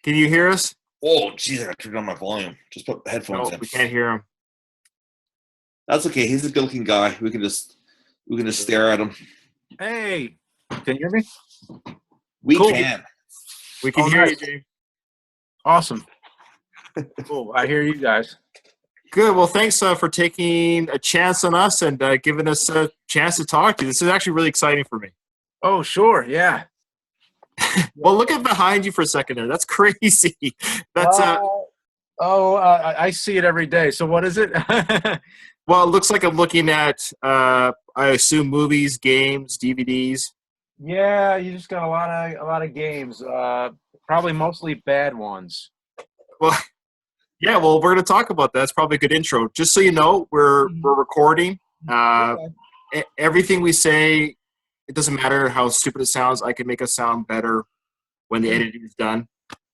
Can you hear us? Oh, jeez, I got to turn down my volume. Just put headphones No, in. we can't hear him. That's okay. He's a good-looking guy. We can just stare at him. Hey, can you hear me? We Cool. can. We can Oh, hear nice. you, James. Awesome. Cool. I hear you guys. Good. Well, thanks for taking a chance on us and giving us a chance to talk to you. This is actually really exciting for me. Oh, sure. Yeah. Well, look at behind you for a second there. That's crazy. That's I see it every day. So what is it? well, it looks like I'm looking at I assume movies, games, DVDs. Yeah, you just got a lot of games. Probably mostly bad ones. Well, yeah. Well, we're going to talk about that. It's probably a good intro. Just so you know, we're recording. Everything we say, it doesn't matter how stupid it sounds. I can make us sound better when the editing is done.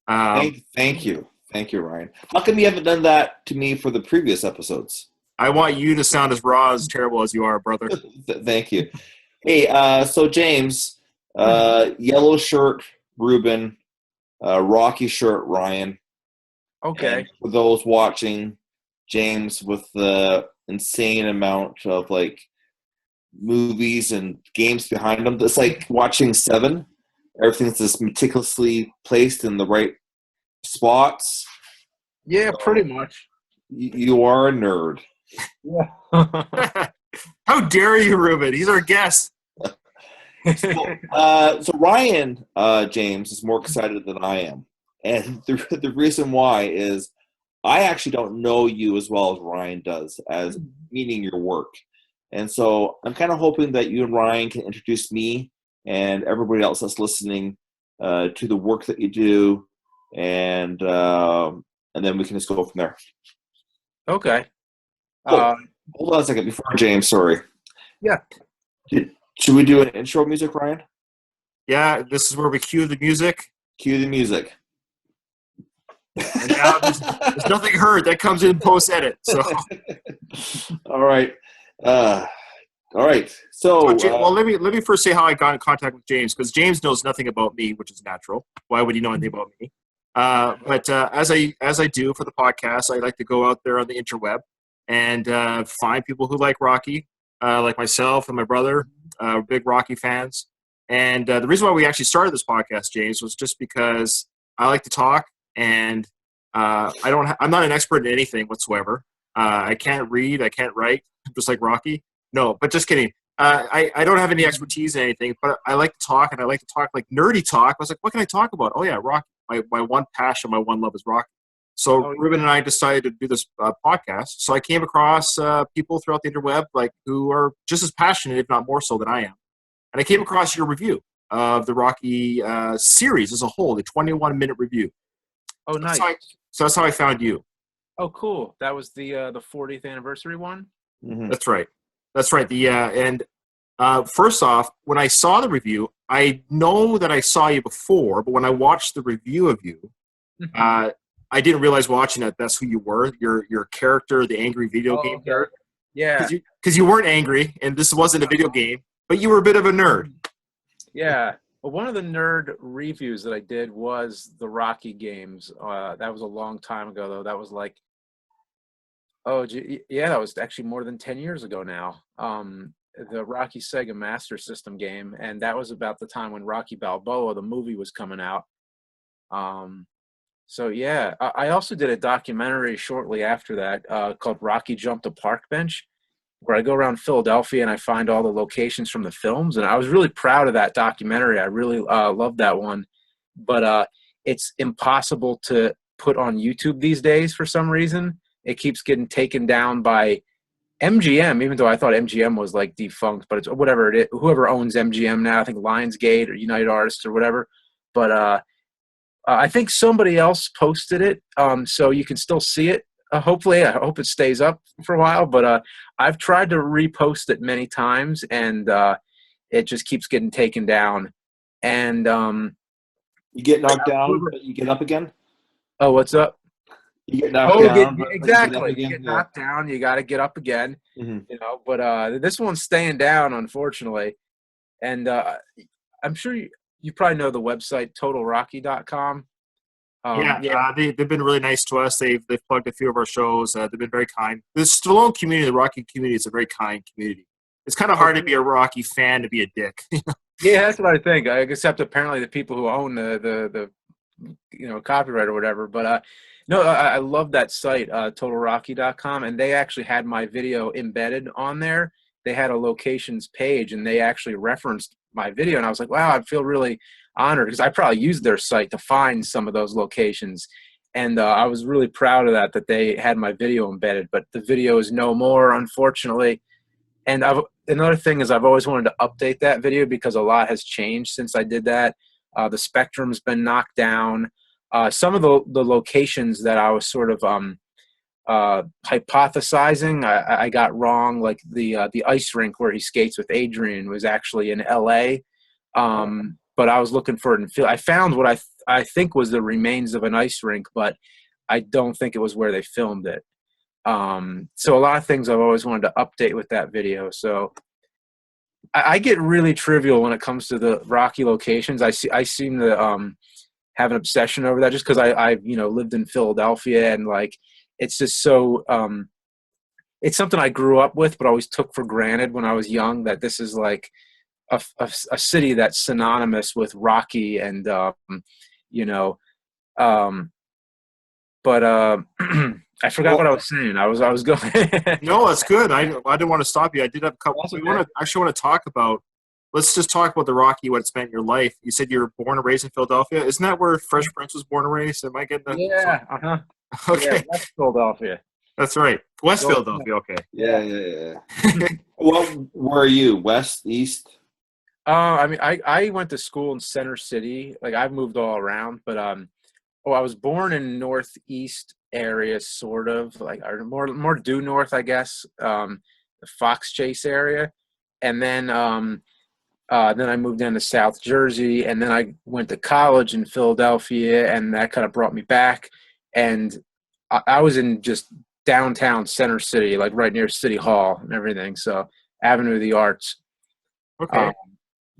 Thank you, Ryan. How come you haven't done that to me for the previous episodes? I want you to sound as raw, as terrible as you are, brother. Thank you. Hey, so James, yellow shirt, Ruben, Rocky shirt, Ryan. Okay. And for those watching, James with the insane amount of movies and games behind them. It's like watching Seven. Everything's just meticulously placed in the right spots. Yeah, pretty much. You are a nerd. Yeah. How dare you, Ruben? He's our guest. So Ryan, James, is more excited than I am. And the reason why is I actually don't know you as well as Ryan does, as meaning your work. And so I'm kind of hoping that you and Ryan can introduce me and everybody else that's listening to the work that you do, and then we can just go from there. Okay. Hold on a second before James. Sorry. Yeah. Should we do an intro music, Ryan? Yeah, this is where we cue the music. Cue the music. And now there's nothing heard that comes in post edit. So all right. All right. So well, let me first say how I got in contact with James, because James knows nothing about me, which is natural. Why would he know anything about me? But as I do for the podcast, I like to go out there on the interweb and find people who like Rocky, like myself and my brother, big Rocky fans. And the reason why we actually started this podcast, James, was just because I like to talk, and I'm not an expert in anything whatsoever. I can't read, I can't write, just like Rocky. No, but just kidding. I don't have any expertise in anything, but I like to talk, and I like to talk like nerdy talk. I was like, what can I talk about? Oh, yeah, Rocky. My one passion, my one love is Rocky. So Ruben and I decided to do this podcast. So I came across people throughout the interweb who are just as passionate, if not more so, than I am. And I came across your review of the Rocky series as a whole, the 21-minute review. Oh, nice. So that's how I found you. Oh, cool. That was the 40th anniversary one? Mm-hmm. That's right. And first off, when I saw the review, I know that I saw you before, but when I watched the review of you, I didn't realize watching that's who you were. Your character, the angry video game nerd. Yeah. Because you weren't angry, and this wasn't a video game, but you were a bit of a nerd. Yeah. Well, one of the nerd reviews that I did was the Rocky games. That was a long time ago, though. That was that was actually more than 10 years ago now. The Rocky Sega Master System game, and that was about the time when Rocky Balboa, the movie, was coming out. So yeah, I also did a documentary shortly after that called Rocky Jumped a Park Bench, where I go around Philadelphia and I find all the locations from the films, and I was really proud of that documentary. I really loved that one, but it's impossible to put on YouTube these days for some reason. It keeps getting taken down by MGM, even though I thought MGM was defunct, but it's whatever it is. Whoever owns MGM now, I think Lionsgate or United Artists or whatever. But I think somebody else posted it, so you can still see it. Hopefully, I hope it stays up for a while. But I've tried to repost it many times, and it just keeps getting taken down. And you get knocked down, but you get up again. Oh, what's up? You get knocked down. Exactly. You get knocked down, you got to get up again. Mm-hmm. But this one's staying down, unfortunately. And I'm sure you probably know the website TotalRocky.com. They've been really nice to us. They've plugged a few of our shows. They've been very kind. The Stallone community, the Rocky community, is a very kind community. It's kind of hard to be a Rocky fan to be a dick. Yeah, that's what I think. Except apparently the people who own the copyright or whatever. But no, I love that site, TotalRocky.com, and they actually had my video embedded on there. They had a locations page, and they actually referenced my video, and I was like, wow, I feel really honored because I probably used their site to find some of those locations, and I was really proud of that they had my video embedded. But the video is no more, unfortunately. And another thing is I've always wanted to update that video because a lot has changed since I did that. The spectrum's been knocked down. Some of the locations that I was sort of hypothesizing, I got wrong. Like the ice rink where he skates with Adrian was actually in L.A. But I was looking for it in Philly. I found what I think was the remains of an ice rink, but I don't think it was where they filmed it. So a lot of things I've always wanted to update with that video. So I get really trivial when it comes to the Rocky locations. I seem to have an obsession over that just because I've lived in Philadelphia, and like it's just so it's something I grew up with but always took for granted when I was young, that this is like a city that's synonymous with Rocky, and I forgot what I was saying. I was going. No, that's good. I didn't want to stop you. I did have a couple. We want to talk about. Let's just talk about the Rocky. What it's meant in your life. You said you were born and raised in Philadelphia. Isn't that where Fresh Prince was born and raised? Am I getting that? Yeah. Okay. Yeah, West Philadelphia. That's right. West Philadelphia. Okay. Yeah. Well, where are you? West, east? I mean, I went to school in Center City. Like I've moved all around, but I was born in Northeast area, sort of like, or more due north, I guess, the Fox Chase area, and then I moved into South Jersey, and then I went to college in Philadelphia, and that kind of brought me back, and I was in just downtown Center City, like right near City Hall and everything, so Avenue of the Arts. Okay.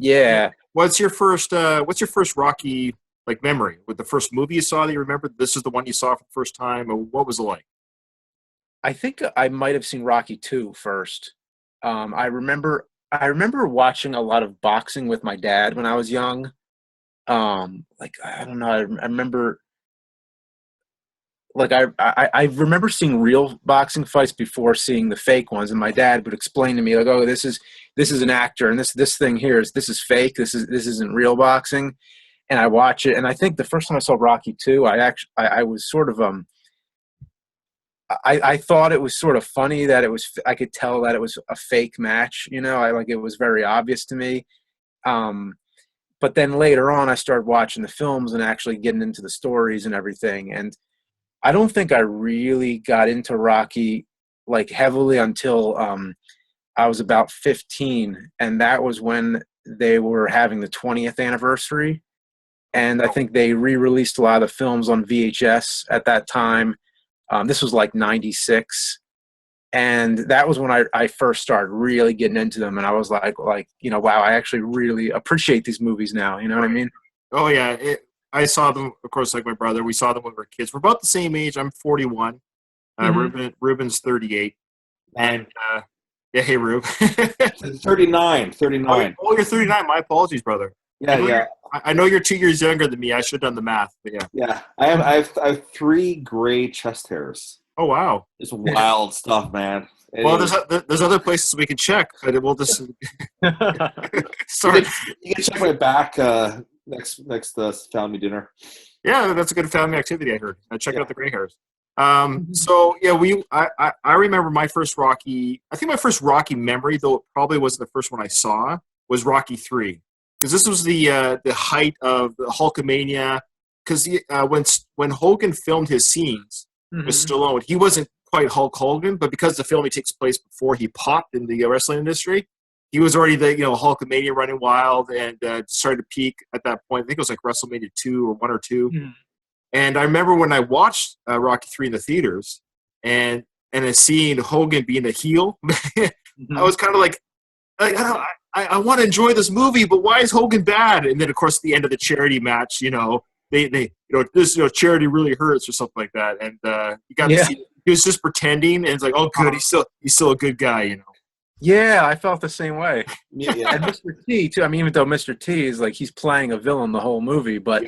Yeah. What's your first Rocky like memory? With the first movie you saw that you remember? This is the one you saw for the first time, or what was it like? I think I might have seen Rocky 2 first. I remember watching a lot of boxing with my dad when I was young. Like I don't know, I remember, like I remember seeing real boxing fights before seeing the fake ones, and my dad would explain to me like, oh, this is an actor, and this thing here this is fake. This isn't real boxing. And I watch it, and I think the first time I saw Rocky 2, I was sort of I thought it was sort of funny that I could tell that it was a fake match, it was very obvious to me. But then later on I started watching the films and actually getting into the stories and everything, and I don't think I really got into Rocky like heavily until I was about 15, and that was when they were having the 20th anniversary. And I think they re-released a lot of the films on VHS at that time. This was like 96. And that was when I first started really getting into them. And I was like, wow, I actually really appreciate these movies now. You know what I mean? Oh, yeah. I saw them, of course, like my brother. We saw them when we were kids. We're about the same age. I'm 41. Ruben's 38. And, yeah, hey, Rube. 39. Oh, you're 39. My apologies, brother. Yeah. I know you're 2 years younger than me. I should have done the math, but yeah. Yeah, I have 3 gray chest hairs. Oh, wow. It's wild stuff, man. Well, there's other places we can check, but we'll just. Sorry. You can check my back next family dinner. Yeah, that's a good family activity. I heard. Check out the gray hairs. So yeah, I remember my first Rocky. I think my first Rocky memory, though it probably wasn't the first one I saw, was Rocky 3. Because this was the height of the Hulkamania. Because when Hogan filmed his scenes with Stallone, he wasn't quite Hulk Hogan, but because the film takes place before he popped in the wrestling industry, he was already the Hulkamania running wild and started to peak at that point. I think it was like WrestleMania 2 or 1 or 2. Mm. And I remember when I watched Rocky 3 in the theaters and seeing Hogan being a heel, I was kind of like I want to enjoy this movie, but why is Hogan bad? And then, of course, at the end of the charity match, they this charity really hurts or something like that. And you got to see he was just pretending, and it's like, oh, good, he's still a good guy, Yeah, I felt the same way. Yeah. And Mr. T too. I mean, even though Mr. T is like he's playing a villain the whole movie, but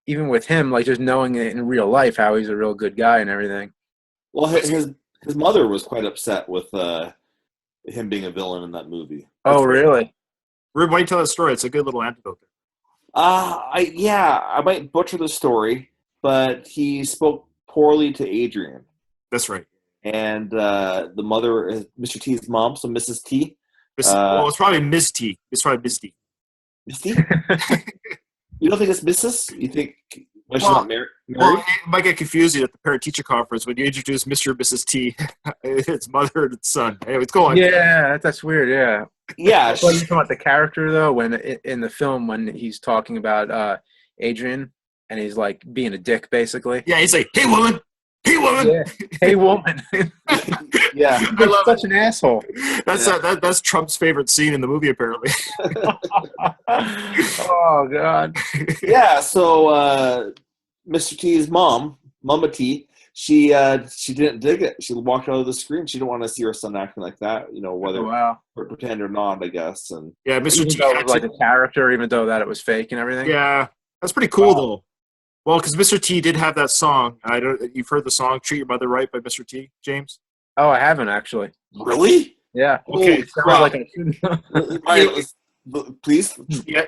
even with him, like just knowing it in real life how he's a real good guy and everything. Well, his mother was quite upset with him being a villain in that movie. Oh, really? Rube, why don't you tell that story? It's a good little antidote there. I might butcher the story, but he spoke poorly to Adrian. That's right. And the mother is Mr. T's mom, so Mrs. T. It's probably Miss T. It's probably Miss T. Miss T? You don't think it's Mrs.? You think she's not married? Well, it might get confusing at the parent-teacher conference when you introduce Mr. and Mrs. T. It's mother and son. Anyways, go on. Yeah, that's weird, yeah. Yeah. Well, you're talking about the character, though, when in the film when he's talking about Adrian and he's like being a dick, basically. Yeah, he's like, hey, woman. Hey, woman. Yeah. Hey, woman. Yeah. I love such an asshole. That's Trump's favorite scene in the movie, apparently. Oh, God. Yeah, so Mr. T's mom, Mama T, she didn't dig it. She walked out of the screen. She didn't want to see her son acting like that, whether pretend or not, I guess. And yeah, Mr. T was like a character, even though that it was fake and everything. Yeah, that's pretty cool, though. Well, because Mr. T did have that song. You've heard the song "Treat Your Mother Right" by Mr. T, James? Oh, I haven't actually. Really? Yeah. Okay. Please. Yeah.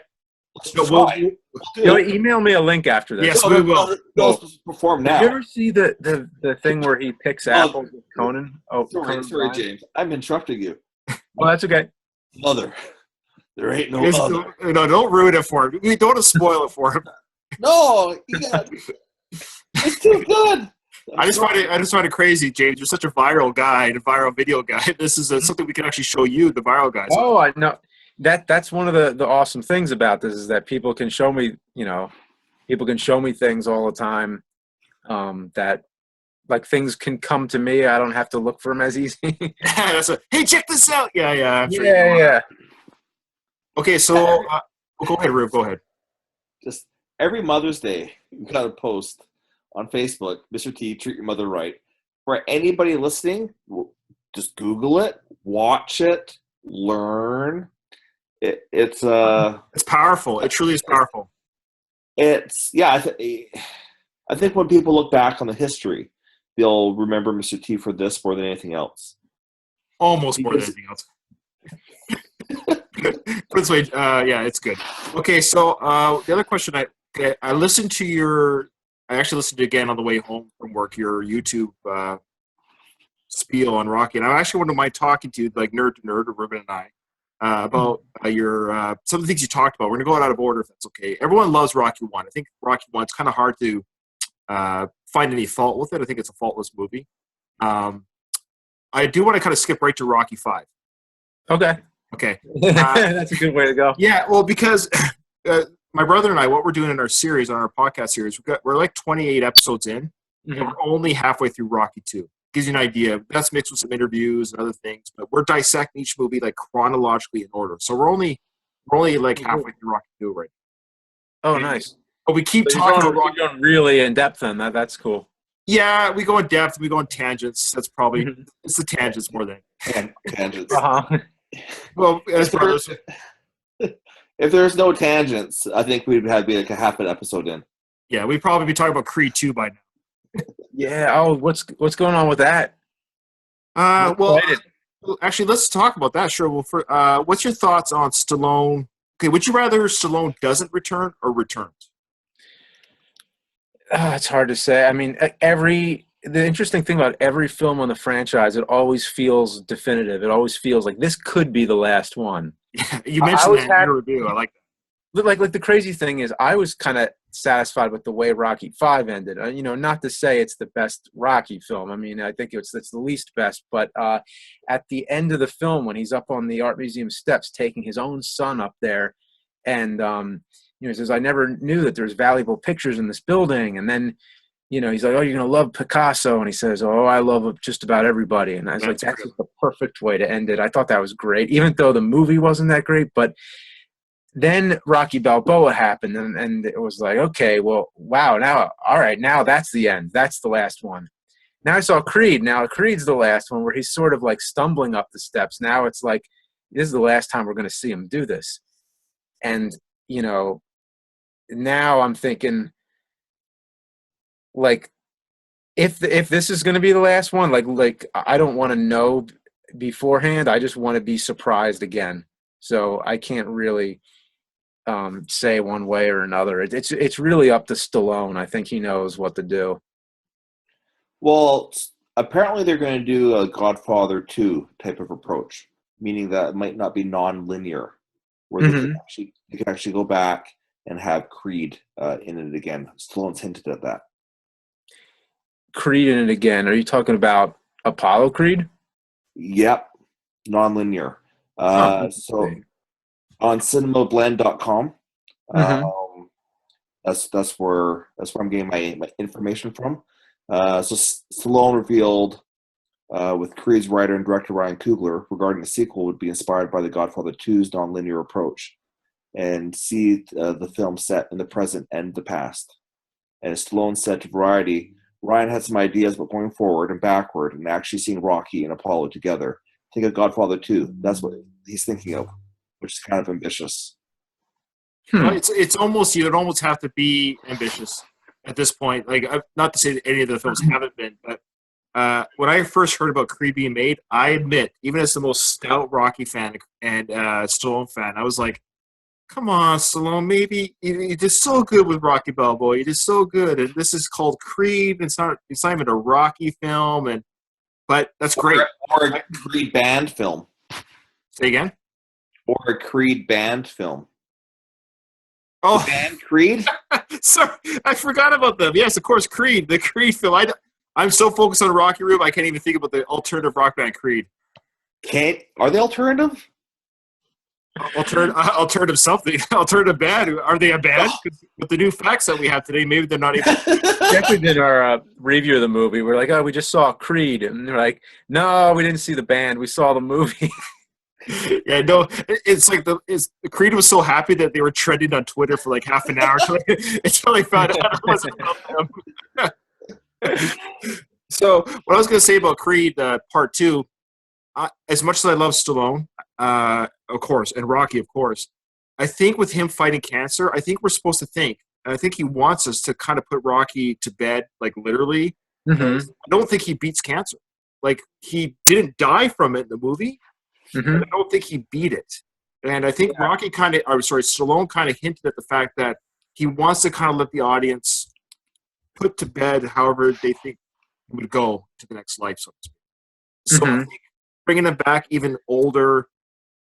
Email me a link after this. Yes, we will. Perform now. Did you ever see the thing where he picks apples with Conan? Oh, sorry, James. I'm interrupting you. Oh, that's okay. Mother, there ain't no other. No, don't ruin it for him. We don't want to spoil it for him. No, it's too good. I just find it crazy, James. You're such a viral guy, a viral video guy. This is something we can actually show you, the viral guys. Oh, I know. That's one of the awesome things about this is that people can show me, people can show me things all the time. That like things can come to me. I don't have to look for them as easy. Hey, check this out. Yeah. I'm sure yeah. Okay, so go ahead, Rube. Go ahead. Just every Mother's Day, you got to post on Facebook, Mr. T, Treat Your Mother Right. For anybody listening, just Google it, watch it, learn. It's powerful. It truly is powerful. I think when people look back on the history, they'll remember Mr. T for this more than anything else. Almost more than anything else. This way, yeah, it's good. Okay, so the other question I listened to I actually listened to again on the way home from work your YouTube spiel on Rocky, and I actually wouldn't mind talking to you, like nerd to nerd, or Ruben and I, about your some of the things you talked about. We're gonna go out of order if that's okay. Everyone loves Rocky 1. I think Rocky 1, it's kind of hard to find any fault with it. I think it's a faultless movie. I do want to kind of skip right to Rocky 5. Okay. That's a good way to go. Yeah, well, because my brother and I, what we're doing in our series, on our podcast series, we're like 28 episodes in, and we're only halfway through Rocky 2. Gives you an idea. That's mixed with some interviews and other things, but we're dissecting each movie like chronologically in order. So we're only like halfway through Rocky 2 right now. Oh, nice. But we keep talking about Rocky. You're going really in depth on that. That's cool. Yeah, we go in depth. We go in tangents. That's probably it's the tangents more than tangents. Well, as brothers. If there's no tangents, I think we'd have to be like a half an episode in. Yeah, we'd probably be talking about Creed 2 by now. Yeah. Oh, what's going on with that? Well, actually, let's talk about that. Sure. Well, what's your thoughts on Stallone? Okay, would you rather Stallone doesn't return or returns? It's hard to say. I mean, the interesting thing about every film on the franchise, it always feels definitive. It always feels like this could be the last one. Yeah, you mentioned that in your review. I like that. Like the crazy thing is, I was kind of satisfied with the way Rocky 5 ended. Not to say it's the best Rocky film. I mean, I think it's the least best. But at the end of the film, when he's up on the art museum steps, taking his own son up there, and he says, "I never knew that there's valuable pictures in this building." And then, he's like, "Oh, you're gonna love Picasso," and he says, "Oh, I love just about everybody." And I was like, "That's just the perfect way to end it." I thought that was great, even though the movie wasn't that great. But then Rocky Balboa happened, and it was like, okay, well, wow, now, all right, now that's the end. That's the last one. Now I saw Creed. Now Creed's the last one where he's sort of like stumbling up the steps. Now it's like, this is the last time we're going to see him do this. And, you know, now I'm thinking, like, if this is going to be the last one, like I don't want to know beforehand. I just want to be surprised again. So I can't really say one way or another. It's really up to Stallone. I think he knows what to do. Well, apparently they're going to do a Godfather 2 type of approach, meaning that it might not be non-linear, where they can actually go back and have Creed in it again. Stallone's hinted at that. Creed in it again. Are you talking about Apollo Creed? Yep, non-linear. So on cinemablend.com, that's where I'm getting my information from. So Stallone revealed with Creed's writer and director Ryan Coogler regarding the sequel would be inspired by The Godfather 2's non-linear approach and see the film set in the present and the past. And as Stallone said to Variety, Ryan had some ideas about going forward and backward and actually seeing Rocky and Apollo together. Think of Godfather 2. That's what he's thinking of, which is kind of ambitious. Well, it's almost, you'd almost have to be ambitious at this point. Like, not to say that any of the films haven't been, but when I first heard about Creed being made, I admit, even as the most stout Rocky fan and Stallone fan, I was like, come on, Stallone, maybe you did so good with Rocky Balboa. You did so good, and this is called Creed. It's not even a Rocky film, but that's great. Or a Creed band film. Say again? Or a Creed band film. Oh, the band Creed? Sorry, I forgot about them. Yes, of course, Creed, the Creed film. I'm so focused on Rocky Room, I can't even think about the alternative rock band Creed. Are they alternative? Alternative something. Alternative band. Are they a band? With the new facts that we have today, maybe they're not even. We did our review of the movie. We're like, oh, we just saw Creed. And they're like, no, we didn't see the band. We saw the movie. Yeah, no, it's like Creed was so happy that they were trending on Twitter for like half an hour until they found out it wasn't about them. So what I was going to say about Creed Part 2, as much as I love Stallone, of course, and Rocky, of course, I think with him fighting cancer, I think we're supposed to think, and I think he wants us to kind of put Rocky to bed, like literally. I don't think he beats cancer. Like, he didn't die from it in the movie. I don't think he beat it. And I think Stallone kind of hinted at the fact that he wants to kind of let the audience put to bed however they think he would go to the next life, so to speak. So I think bringing him back even older,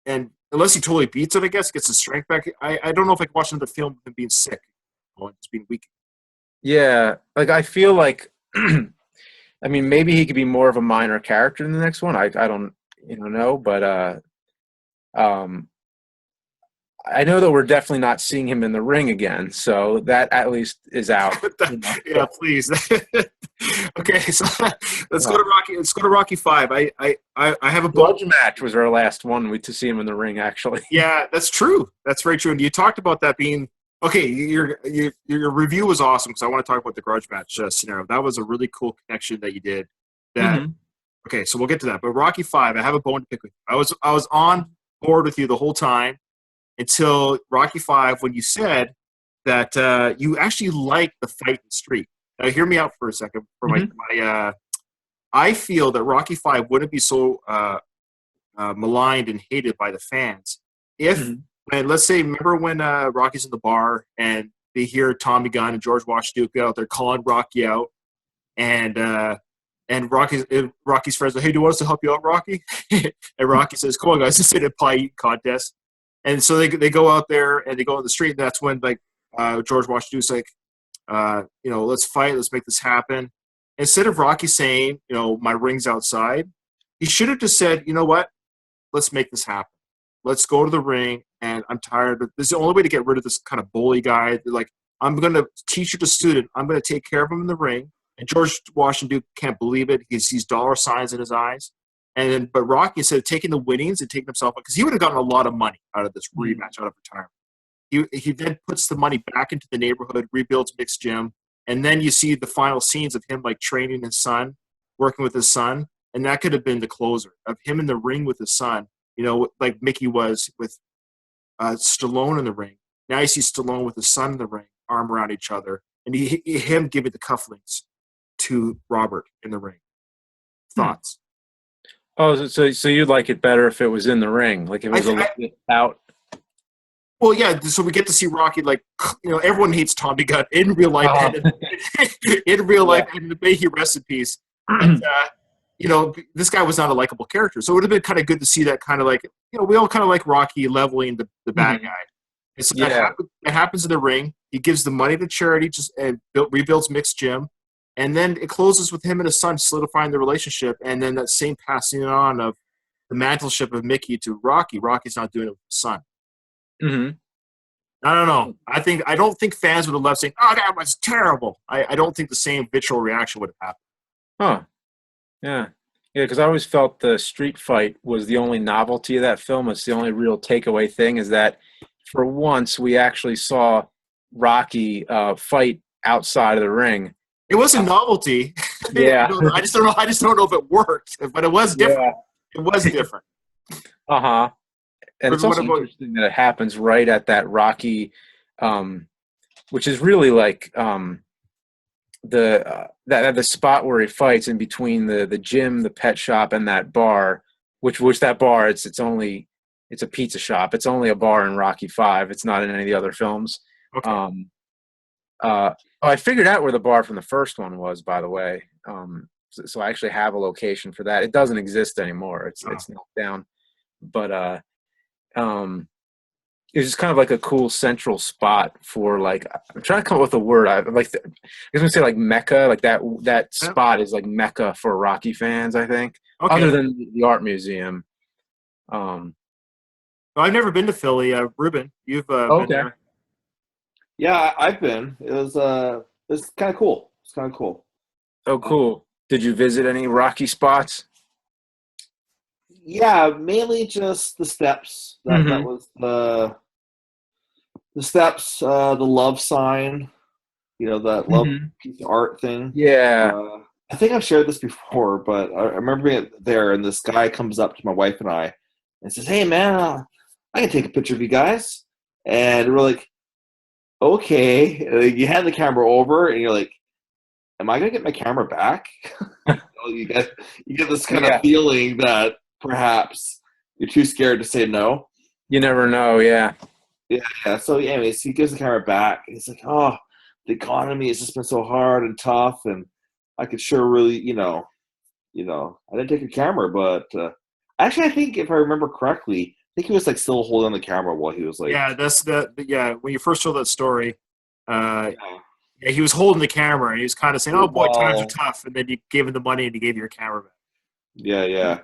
and unless he totally beats it, I guess, gets his strength back. I don't know if I can watch another film with him being sick or just being weak. Yeah, like I feel like, I mean, maybe he could be more of a minor character in the next one. I don't know, but I know that we're definitely not seeing him in the ring again, so that at least is out. Yeah, please. Okay, so let's go to Rocky. Let's go to Rocky 5. I have a Grudge match was our last one to see him in the ring, actually. Yeah, that's true. That's very true. And you talked about that being okay. Your review was awesome because I want to talk about the grudge match scenario. That was a really cool connection that you did. Okay, so we'll get to that. But Rocky 5, I have a bone to pick with you. I was on board with you the whole time until Rocky 5 when you said that you actually liked the fight in the street. Now, hear me out for a second. I feel that Rocky 5 wouldn't be so maligned and hated by the fans if, when, let's say, remember when Rocky's in the bar and they hear Tommy Gunn and George Washington out there calling Rocky out, and Rocky's friends are, hey, do you want us to help you out, Rocky? And Rocky says, come on, guys, this is a pie eating contest. And so they go out there and they go on the street, and that's when George Washington's like, let's fight, let's make this happen. Instead of Rocky saying, my ring's outside, he should have just said, you know what, let's make this happen. Let's go to the ring, and I'm tired of this. Is the only way to get rid of this kind of bully guy. They're like, I'm going to teach you to student. I'm going to take care of him in the ring. And George Washington can't believe it. He sees dollar signs in his eyes. But Rocky, instead of taking the winnings and taking himself, because he would have gotten a lot of money out of this rematch, out of retirement. he then puts the money back into the neighborhood, rebuilds Mick's gym, and then you see the final scenes of him like training his son, working with his son, and that could have been the closer of him in the ring with his son. You know, like Mickey was with Stallone in the ring. Now you see Stallone with his son in the ring, arm around each other, and him giving the cufflinks to Robert in the ring. Thoughts? Oh, so you'd like it better if it was in the ring, like if it was a little bit out. Well, yeah. So we get to see Rocky, like, you know, everyone hates Tommy Gunn in real life, and in real life, and may he rest in peace. And, you know, this guy was not a likable character, so it would have been kind of good to see that kind of like, you know, we all kind of like Rocky leveling the bad guy. And so that happens in the ring. He gives the money to charity, and rebuilds Mick's gym, and then it closes with him and his son solidifying the relationship, and then that same passing on of the mantleship of Mickey to Rocky. Rocky's not doing it with his son. Mm-hmm. I don't know. I don't think fans would have left saying, "Oh, that was terrible." I don't think the same vitriol reaction would have happened. Huh. Yeah. Yeah, because I always felt the street fight was the only novelty of that film. It's the only real takeaway thing is that for once we actually saw Rocky fight outside of the ring. It was a novelty. Yeah. I just don't know. I just don't know if it worked, but it was different. Yeah. It was different. Uh-huh. And it's also interesting that it happens right at that Rocky, which is really like the spot where he fights in between the gym, the pet shop, and that bar. Which that bar it's a pizza shop. It's only a bar in Rocky V. It's not in any of the other films. Okay. I figured out where the bar from the first one was, by the way. So I actually have a location for that. It doesn't exist anymore. It's knocked down, but it was just kind of like a cool central spot for like, I'm trying to come up with a word. I was gonna say like Mecca, like that spot is like Mecca for Rocky fans, I think. Okay. Other than the art museum. Well, I've never been to Philly. Ruben, you've been there. Yeah, I've been. It was kind of cool. It's kind of cool. Oh, cool. Did you visit any Rocky spots? Yeah, mainly just the steps. That was the steps, the love sign, you know, that love piece of art thing. Yeah. I think I've shared this before, but I remember being there, and this guy comes up to my wife and I and says, "Hey, man, I can take a picture of you guys." And we're like, okay. You hand the camera over, and you're like, am I going to get my camera back? You get this kind of feeling that perhaps you're too scared to say no. You never know, yeah. Yeah. So anyways, he gives the camera back, and he's like, oh, the economy has just been so hard and tough, and I could sure really, I didn't take a camera, but actually I think if I remember correctly, I think he was like still holding the camera while he was like. Yeah, when you first told that story, he was holding the camera and he was kind of saying, "Oh boy, times are tough," and then you gave him the money and he gave you your camera back. Yeah.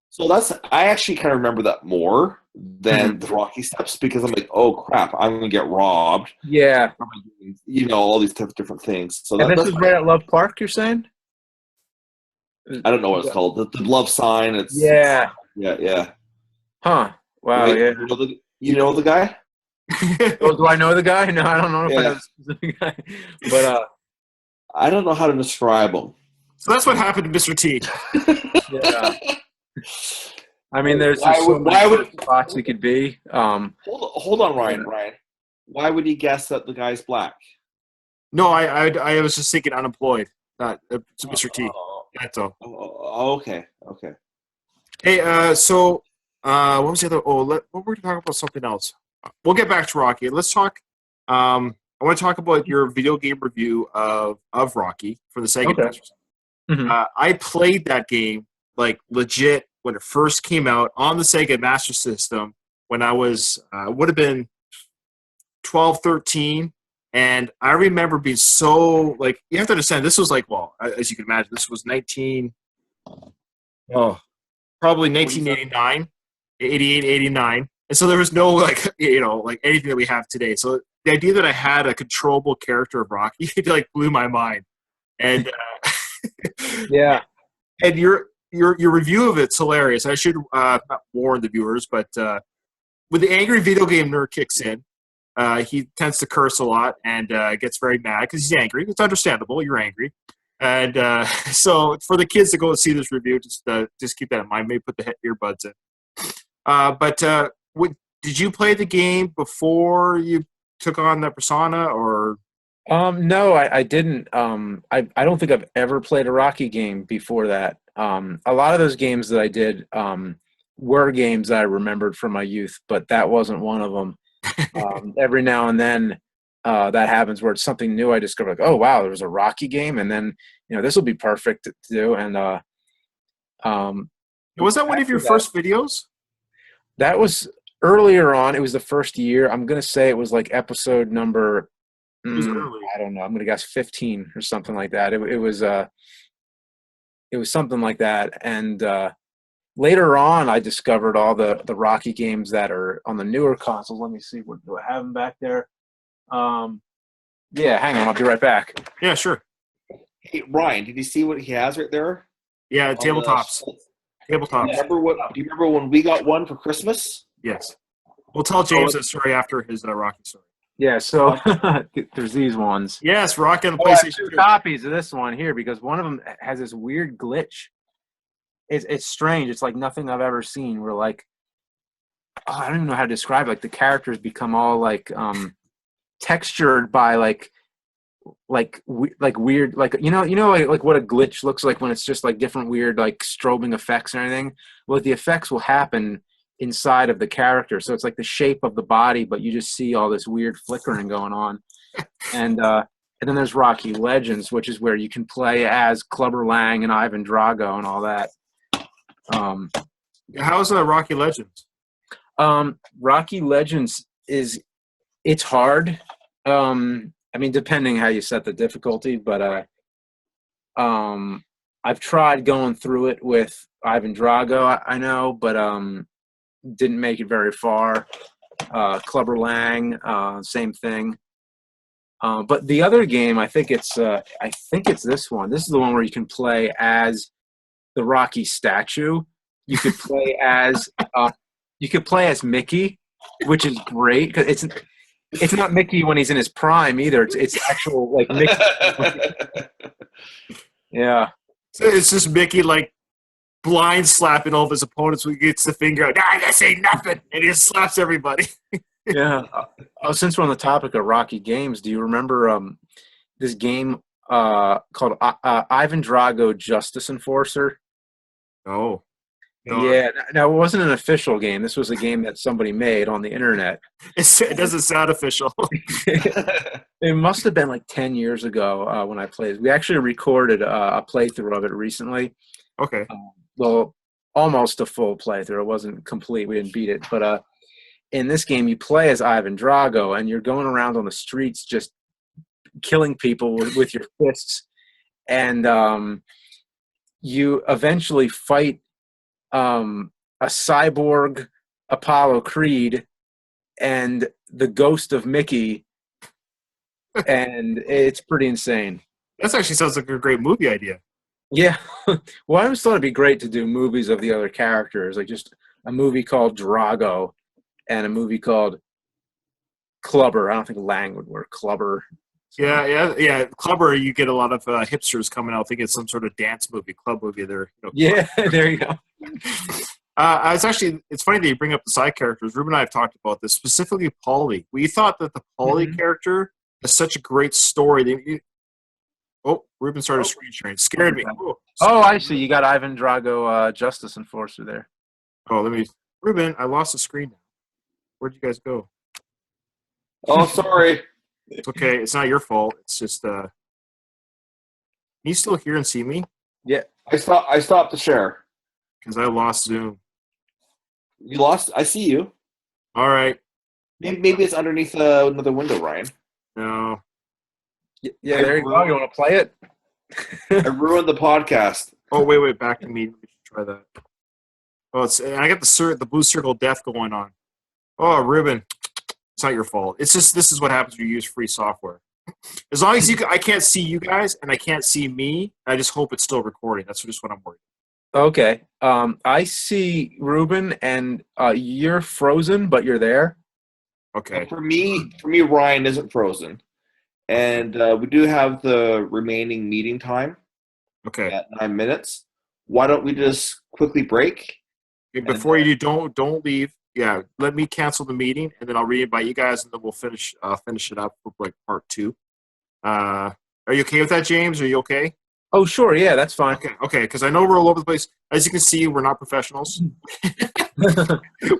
So I actually kind of remember that more than the Rocky steps, because I'm like, oh crap, I'm gonna get robbed. Yeah. All these different things. So this is right at Love Park, you're saying? I don't know what it's called. The love sign. It's yeah. Huh. Wow. Right? Yeah. You know the guy? Do I know the guy? No, I don't know if I know the specific guy. But I don't know how to describe him. So that's what happened to Mr. T. Yeah. I mean, there's so many spots it could be. Hold on, Ryan. Why would he guess that the guy's black? No, I was just thinking unemployed. Not it's Mr. T. That's all. Okay. Hey, so what was the other? We're going to talk about something else. We'll get back to Rocky. Let's talk. I want to talk about your video game review of Rocky for the Sega Master System. I played that game like legit when it first came out on the Sega Master System when I was would have been 12, 13. And I remember being so like, you have to understand, this was like, well, as you can imagine, this was probably 1989, 88, 89. And so there was no like, like anything that we have today. So the idea that I had a controllable character of Rocky like blew my mind. And yeah. And your review of it's hilarious. I should not warn the viewers, but when the angry video game nerd kicks in, he tends to curse a lot and gets very mad because he's angry. It's understandable. You're angry. And so for the kids to go and see this review, just keep that in mind. Maybe put the earbuds in. Did you play the game before you took on the persona, or? No, I didn't. I don't think I've ever played a Rocky game before that. A lot of those games that I did were games that I remembered from my youth, but that wasn't one of them. Every now and then that happens where it's something new I discover, like, oh, wow, there was a Rocky game, and then, this will be perfect to do. And was that one of your first videos? That was earlier on. It was the first year. I'm going to say it was like episode number, It was early. I don't know, I'm going to guess 15 or something like that. It was something like that. And later on, I discovered all the Rocky games that are on the newer consoles. Let me see. What do I have them back there? Yeah, hang on. I'll be right back. Yeah, sure. Hey, Ryan, did you see what he has right there? Yeah, tabletops. Tabletops. Do you remember when we got one for Christmas? Yes. We'll tell James that story after his Rocky story. Yeah, so there's these ones. Yes, Rocky on the PlayStation 2. Copies of this one here because one of them has this weird glitch. It's strange. It's like nothing I've ever seen. Where like, I don't even know how to describe it. Like the characters become all like textured by like weird, like like what a glitch looks like when it's just like different weird like strobing effects and everything. Well, the effects will happen inside of the character, so it's like the shape of the body, but you just see all this weird flickering going on. And then there's Rocky Legends, which is where you can play as Clubber Lang and Ivan Drago and all that. How's Rocky Legends? Rocky Legends it's hard. I mean, depending how you set the difficulty, but I've tried going through it with Ivan Drago, I know, but didn't make it very far. Clubber Lang, same thing. But the other game, I think it's this one. This is the one where you can play as the Rocky statue. You could play as Mickey, which is great because it's not Mickey when he's in his prime either. It's actual like Mickey. Yeah. So it's just Mickey like blind slapping all of his opponents when he gets the finger out. This ain't nothing, and he just slaps everybody. Yeah. Since we're on the topic of Rocky games, do you remember this game called Ivan Drago Justice Enforcer? No. Yeah. Now, it wasn't an official game. This was a game that somebody made on the internet. It doesn't sound official. It must have been like 10 years ago when I played. We actually recorded a playthrough of it recently. Okay. Well, almost a full playthrough. It wasn't complete. We didn't beat it. But in this game, you play as Ivan Drago, and you're going around on the streets just killing people with your fists. And you eventually fight a cyborg Apollo Creed and the ghost of Mickey, and it's pretty insane. That actually sounds like a great movie idea. Yeah. Well, I always thought it'd be great to do movies of the other characters, like just a movie called Drago and a movie called Clubber. I don't think Lang would work. Clubber. Yeah. Clubber, you get a lot of hipsters coming out thinking it's some sort of dance movie, club movie. Yeah, there you go. It's funny that you bring up the side characters. Ruben and I have talked about this, specifically Paulie. We thought that the Paulie character is such a great story. Ruben started screen sharing. Scared me. Oh, I see. You got Ivan Drago Justice Enforcer there. Ruben, I lost the screen now. Where'd you guys go? Oh, sorry. It's okay. It's not your fault. It's just can you still hear and see me? Yeah. I stopped the share. Because I lost Zoom. You lost? I see you. All right. Maybe it's underneath another window, Ryan. No. Yeah, there you go. You want to play it? I ruined the podcast. Oh, wait. Back to me. Let me try that. Oh, I got the blue circle of death going on. Oh, Ruben. It's not your fault. It's just this is what happens when you use free software. As long as I can't see you guys and I can't see me, I just hope it's still recording. That's just what I'm worried about. Okay. I see Ruben, and you're frozen, but you're there. Okay. For me, Ryan isn't frozen, and we do have the remaining meeting time Okay. at 9 minutes. Why don't we just quickly break? Before you do, don't leave. Yeah, let me cancel the meeting, and then I'll re-invite you guys, and then we'll finish it up with like part 2. Are you okay with that, James? Are you okay? Oh, sure. Yeah, that's fine. Okay, because I know we're all over the place. As you can see, we're not professionals.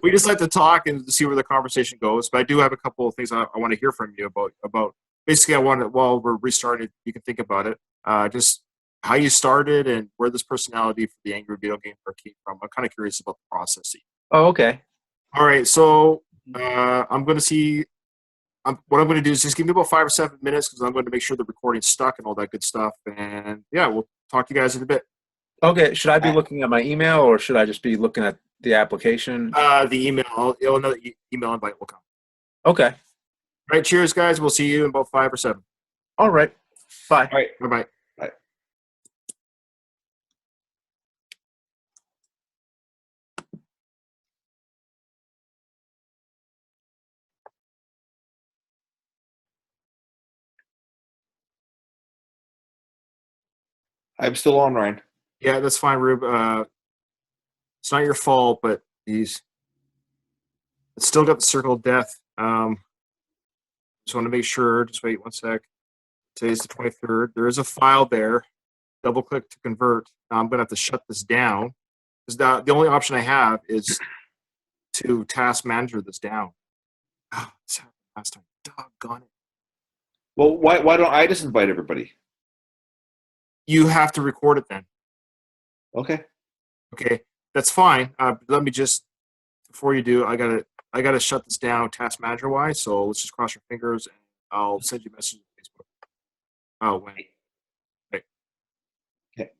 We just like to talk and to see where the conversation goes. But I do have a couple of things I want to hear from you about. Basically, I want to, while we're restarting, you can think about it. Just how you started and where this personality for the Angry Video Game came from. I'm kind of curious about the process. Oh, okay. All right, so I'm going to see. What I'm going to do is just give me about 5 or 7 minutes because I'm going to make sure the recording's stuck and all that good stuff. And yeah, we'll talk to you guys in a bit. Okay. Should I be looking at my email or should I just be looking at the application? The email, another email invite will come. Okay. All right, cheers, guys. We'll see you in about 5 or 7. All right. Bye. All right. Bye-bye. Bye. I'm still on, Ryan. Yeah, that's fine, Rube. It's not your fault, but it's still got the circle of death. Just want to make sure. Just wait 1 sec. Today's the 23rd. There is a file there. Double click to convert. Now I'm going to have to shut this down because the only option I have is to task manager this down. Oh, this happened last time. Doggone it. Well, why don't I just invite everybody? You have to record it then. Okay. Okay, that's fine. Let me just, before you do, I gotta shut this down task manager wise. So let's just cross your fingers, and I'll send you a message on Facebook. Oh wait. Okay.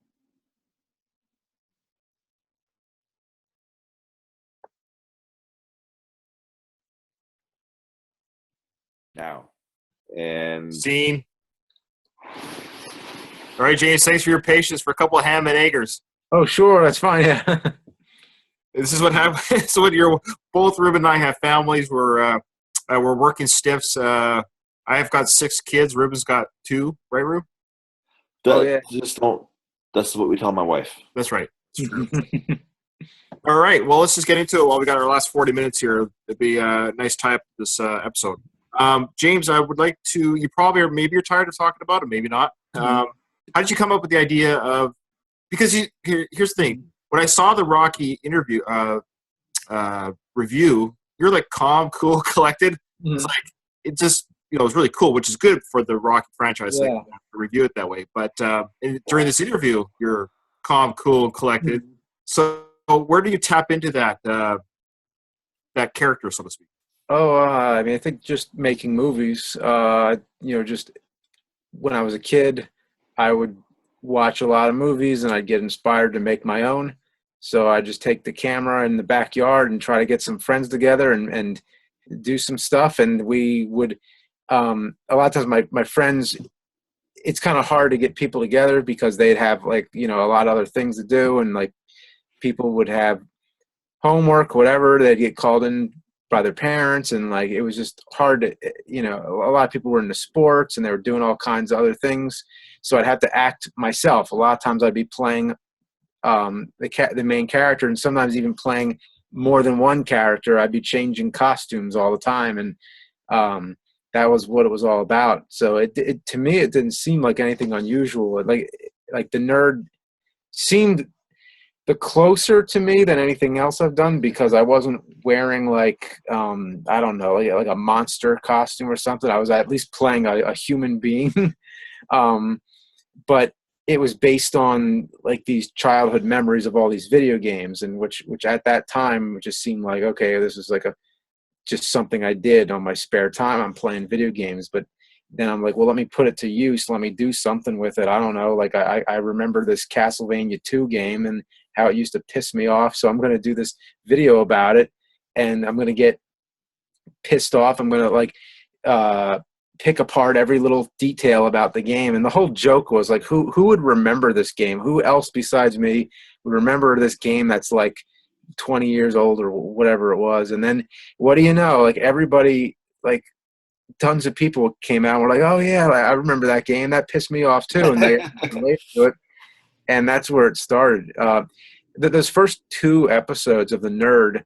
Now, and Scene. All right, James. Thanks for your patience for a couple of ham and eggers. Oh, sure. That's fine. Yeah. This is what happens. So when you're both Ruben and I have families. We're working stiffs. I have got 6 kids. Ruben's got 2. Right, Rube? Oh, yeah. just don't. That's what we tell my wife. That's right. All right. Well, let's just get into it while we got our last 40 minutes here. It'd be a nice tie up to this episode. James, I would like to. You probably, or maybe you're tired of talking about it, maybe not. How did you come up with the idea of? Because here's the thing. When I saw the Rocky interview review, you're like calm, cool, collected. Mm-hmm. It's like it just it was really cool, which is good for the Rocky franchise. Yeah. Like, to review it that way. But during this interview, you're calm, cool, and collected. Mm-hmm. So where do you tap into that character, so to speak? Oh, I mean, I think just making movies. Just when I was a kid, I would watch a lot of movies and I'd get inspired to make my own. So I just take the camera in the backyard and try to get some friends together and do some stuff. And we would, a lot of times my friends, it's kind of hard to get people together because they'd have a lot of other things to do. And like people would have homework, whatever, they'd get called in by their parents. And like, it was just hard to, a lot of people were into sports and they were doing all kinds of other things. So I'd have to act myself. A lot of times I'd be playing the main character and sometimes even playing more than one character. I'd be changing costumes all the time. And that was what it was all about. So it to me, it didn't seem like anything unusual. Like the nerd seemed the closer to me than anything else I've done because I wasn't wearing like a monster costume or something. I was at least playing a human being. But it was based on like these childhood memories of all these video games, and which at that time just seemed like, okay, this is like just something I did on my spare time. I'm playing video games, but then I'm like, well, let me put it to use. Let me do something with it. I don't know. Like I remember this Castlevania 2 game and how it used to piss me off. So I'm going to do this video about it and I'm going to get pissed off. I'm going to pick apart every little detail about the game. And the whole joke was like, who would remember this game? Who else besides me would remember this game that's like 20 years old or whatever it was? And then what do you know? Like everybody like tons of people came out and were like, oh yeah, I remember that game. That pissed me off too. And they related to it. And that's where it started. Those first 2 episodes of The Nerd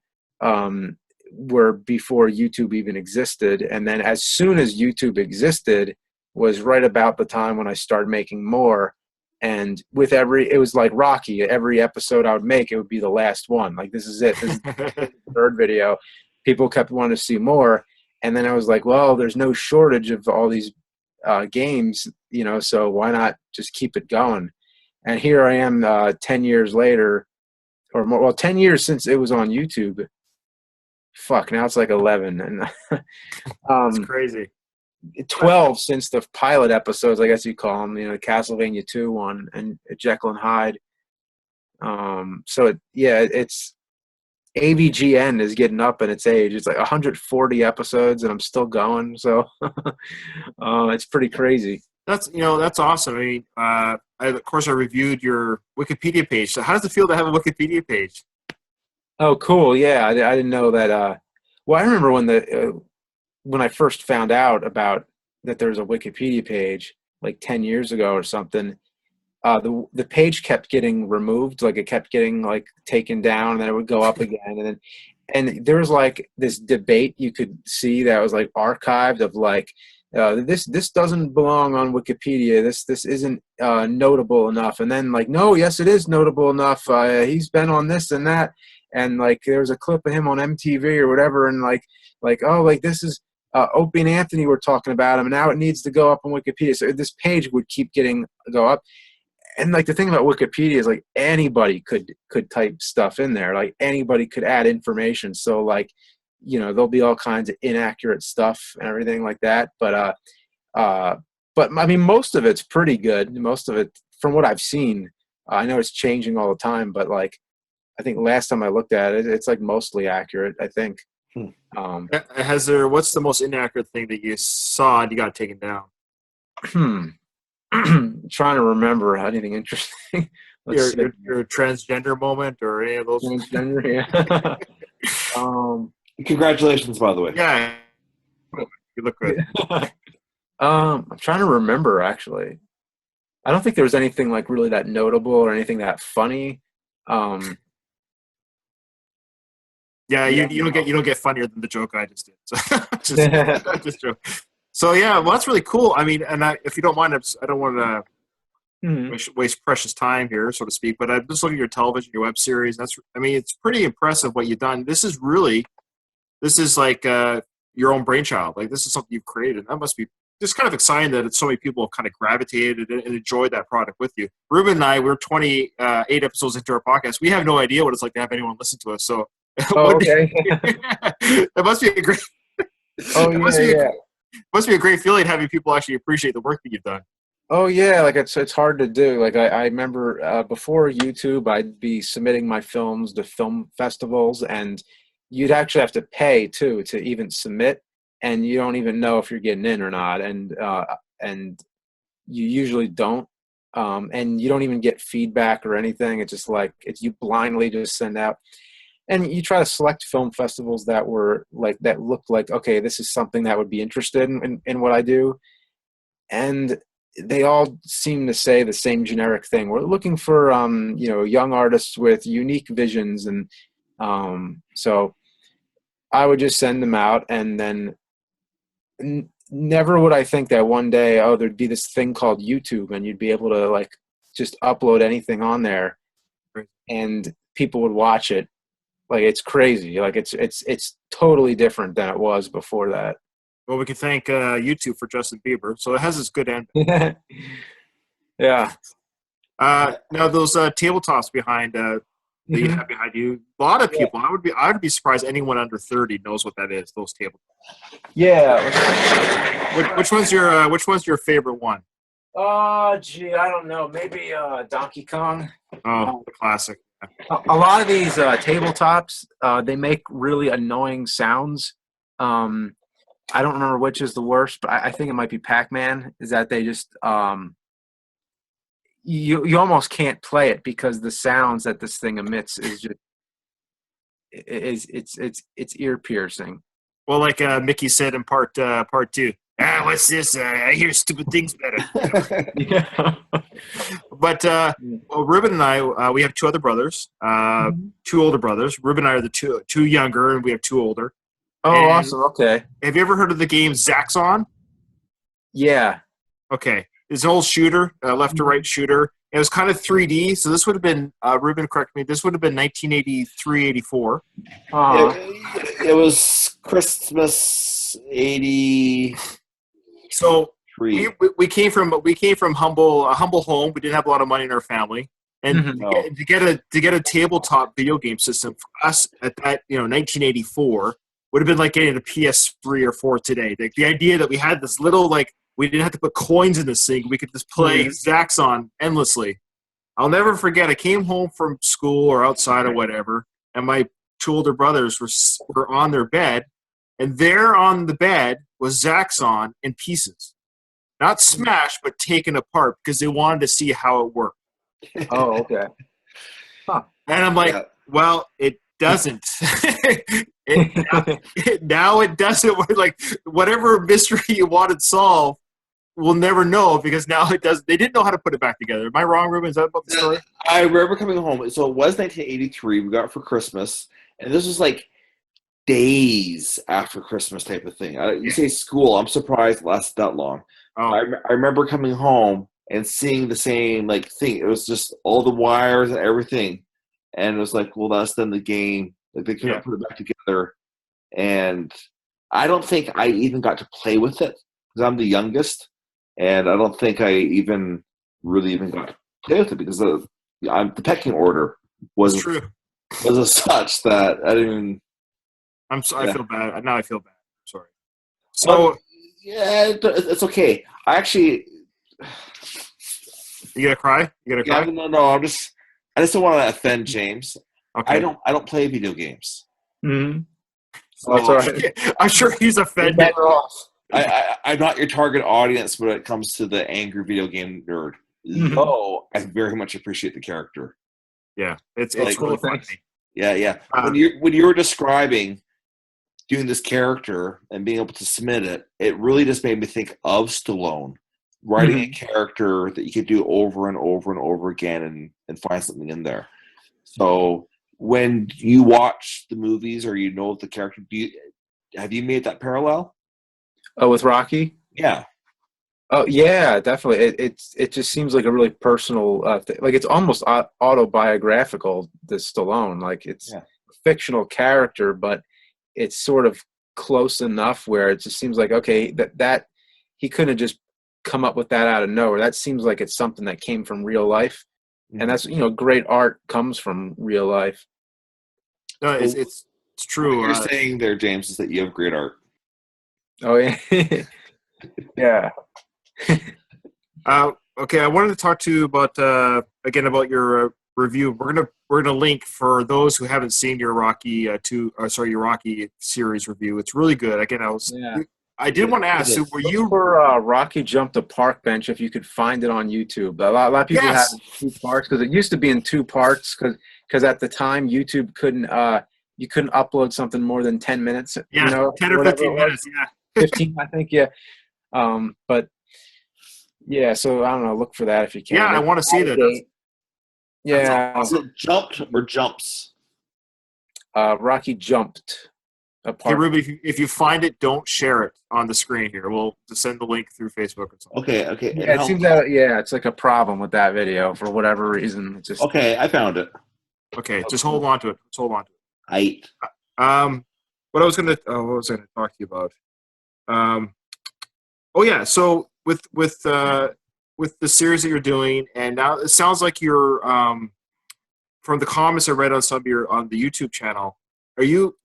were before YouTube even existed. And then as soon as YouTube existed was right about the time when I started making more. And with it was like Rocky. Every episode I would make, it would be the last one. Like, this is it. This is the third video. People kept wanting to see more. And then I was like, well, there's no shortage of all these games, so why not just keep it going? And here I am 10 years later, or more, 10 years since it was on YouTube. Fuck, now it's like 11. And It's crazy. 12 since the pilot episodes, I guess you call them, the Castlevania 2 one and Jekyll and Hyde. It's AVGN is getting up in its age. It's like 140 episodes and I'm still going. So it's pretty crazy. That's awesome. I mean, of course I reviewed your Wikipedia page. So how does it feel to have a Wikipedia page? Oh, cool. Yeah. I didn't know that. Well, I remember when I first found out about that there was a Wikipedia page like 10 years ago or something. The page kept getting removed, like it kept getting like taken down, and then it would go up again, and there was like this debate you could see that was like archived of like this doesn't belong on Wikipedia. This isn't notable enough, and then like no, yes, it is notable enough. He's been on this and that, and like there was a clip of him on MTV or whatever, and like oh, like this is. Opie and Anthony were talking about him, and now it needs to go up on Wikipedia. So this page would keep go up. And like the thing about Wikipedia is like anybody could type stuff in there. Like anybody could add information. So like, there'll be all kinds of inaccurate stuff and everything like that. But I mean, most of it's pretty good. Most of it, from what I've seen, I know it's changing all the time, but like, I think last time I looked at it, it's like mostly accurate, I think. What's the most inaccurate thing that you saw and you got taken down? Trying to remember anything interesting. Your transgender moment or any of those? Transgender, yeah. Congratulations, by the way. Yeah, you look good. I'm trying to remember, actually. I don't think there was anything like really that notable or anything that funny. Yeah, you don't get funnier than the joke I just did. So just joke. So yeah, well, that's really cool. I mean, and if you don't mind, I don't want to waste precious time here, so to speak. But I'm just looking at your television, your web series. It's pretty impressive what you've done. This is like your own brainchild. Like this is something you've created. That must be just kind of exciting that so many people have kind of gravitated and enjoyed that product with you. Ruben and I, we're 28 episodes into our podcast. We have no idea what it's like to have anyone listen to us. So, okay, it must be a great. Oh yeah. Must be a great feeling having people actually appreciate the work that you've done. Oh yeah, like it's hard to do. Like I remember before YouTube, I'd be submitting my films to film festivals, and you'd actually have to pay too to even submit, and you don't even know if you're getting in or not, and you usually don't, and you don't even get feedback or anything. It's just like you blindly just send out. And you try to select film festivals that looked like, okay, this is something that would be interested in what I do. And they all seem to say the same generic thing. We're looking for, young artists with unique visions. And so I would just send them out, and then never would I think that one day, there'd be this thing called YouTube and you'd be able to like just upload anything on there and people would watch it. Like it's crazy. Like it's totally different than it was before that. Well, we can thank YouTube for Justin Bieber. So it has its good end. Yeah. Now those tabletops behind that you have behind you. A lot of people. Yeah. I would be surprised anyone under 30 knows what that is. Those tabletops. Yeah. Which one's your favorite one? I don't know. Maybe Donkey Kong. Oh, the classic. A lot of these tabletops, they make really annoying sounds. I don't remember which is the worst, but I think it might be Pac-Man. Is that they just you almost can't play it because the sounds that this thing emits is just it's ear piercing. Well, like Mickey said in part 2. What's this? I hear stupid things better. Yeah. But well, Ruben and I, we have 2 other brothers, 2 older brothers. Ruben and I are the two younger, and we have 2 older. Oh, And awesome. Okay. have you ever heard of the game Zaxxon? Yeah. Okay, it's an old shooter, left to right shooter. It was kind of 3D, so this would have been Ruben, correct me. This would have been 1983, 84. It was Christmas 83. So we came from a humble home. We didn't have a lot of money in our family, and to get a tabletop video game system for us at that 1984 would have been like getting a PS3 or 4 today. Like the idea that we had this little we didn't have to put coins in this thing. We could just play Zaxxon endlessly. I'll never forget. I came home from school or outside or whatever, and my 2 older brothers were on their bed, and there on the bed was Zaxxon in pieces. Not smashed, but taken apart because they wanted to see how it worked. Oh, okay. Huh. And I'm like, well, it doesn't. Now it doesn't. Like, whatever mystery you wanted solved, we'll never know because now it does. They didn't know how to put it back together. Am I wrong, Ruben? Is that about the story? I remember coming home. So it was 1983. We got it for Christmas. And this was like days after Christmas type of thing. You say school. I'm surprised it lasted that long. Oh. I remember coming home and seeing the same thing. It was just all the wires and everything. And it was like, well, that's then the game. Like they couldn't put it back together. And I don't think I even got to play with it because I'm the youngest. And I don't think I even got to play with it because the pecking order was as such that I didn't even. I'm sorry. I feel bad. Now I feel bad. I'm sorry. So it's okay. I actually. You gonna cry? Cry? No. I just don't want to offend James. Okay. I don't play video games. Mm-hmm. So, that's all right. I'm sure he's offended. I'm not your target audience when it comes to the angry video game nerd. Though I very much appreciate the character. Yeah, it's really funny. Yeah. When you were describing doing this character and being able to submit it, it really just made me think of Stallone writing a character that you could do over and over and over again and find something in there. So when you watch the movies or the character, have you made that parallel? Oh, with Rocky? Yeah. Oh, yeah, definitely. It just seems like a really personal thing. Like it's almost autobiographical, this Stallone. Like it's a fictional character, but it's sort of close enough where it just seems like, okay, that he couldn't have just come up with that out of nowhere. That seems like it's something that came from real life. And that's, great art comes from real life. No, it's true. What you're saying there, James, is that you have great art. Oh, yeah. Yeah. Okay, I wanted to talk to you about about your review. We're gonna link for those who haven't seen your Rocky your Rocky series review. It's really good. Again, I did want to ask. So were you for Rocky Jumped a Park Bench? If you could find it on YouTube, a lot of people have 2 parts because it used to be in 2 parts because at the time YouTube couldn't you couldn't upload something more than 10 minutes. 10 or 15 minutes. Yeah, 15, I think. Yeah, but yeah. So I don't know. Look for that if you can. Yeah, I want to see that. Yeah. Is it jumped or jumps? Rocky Jumped. Hey, Ruby, if you find it, don't share it on the screen here. We'll just send the link through Facebook or something. Okay. Yeah, it seems that it's like a problem with that video for whatever reason. It's just okay. I found it. Okay, just hold on to it. Aight. What I was gonna talk to you about? So with the series that you're doing, and now it sounds like you're from the comments I read on on the YouTube channel. Are you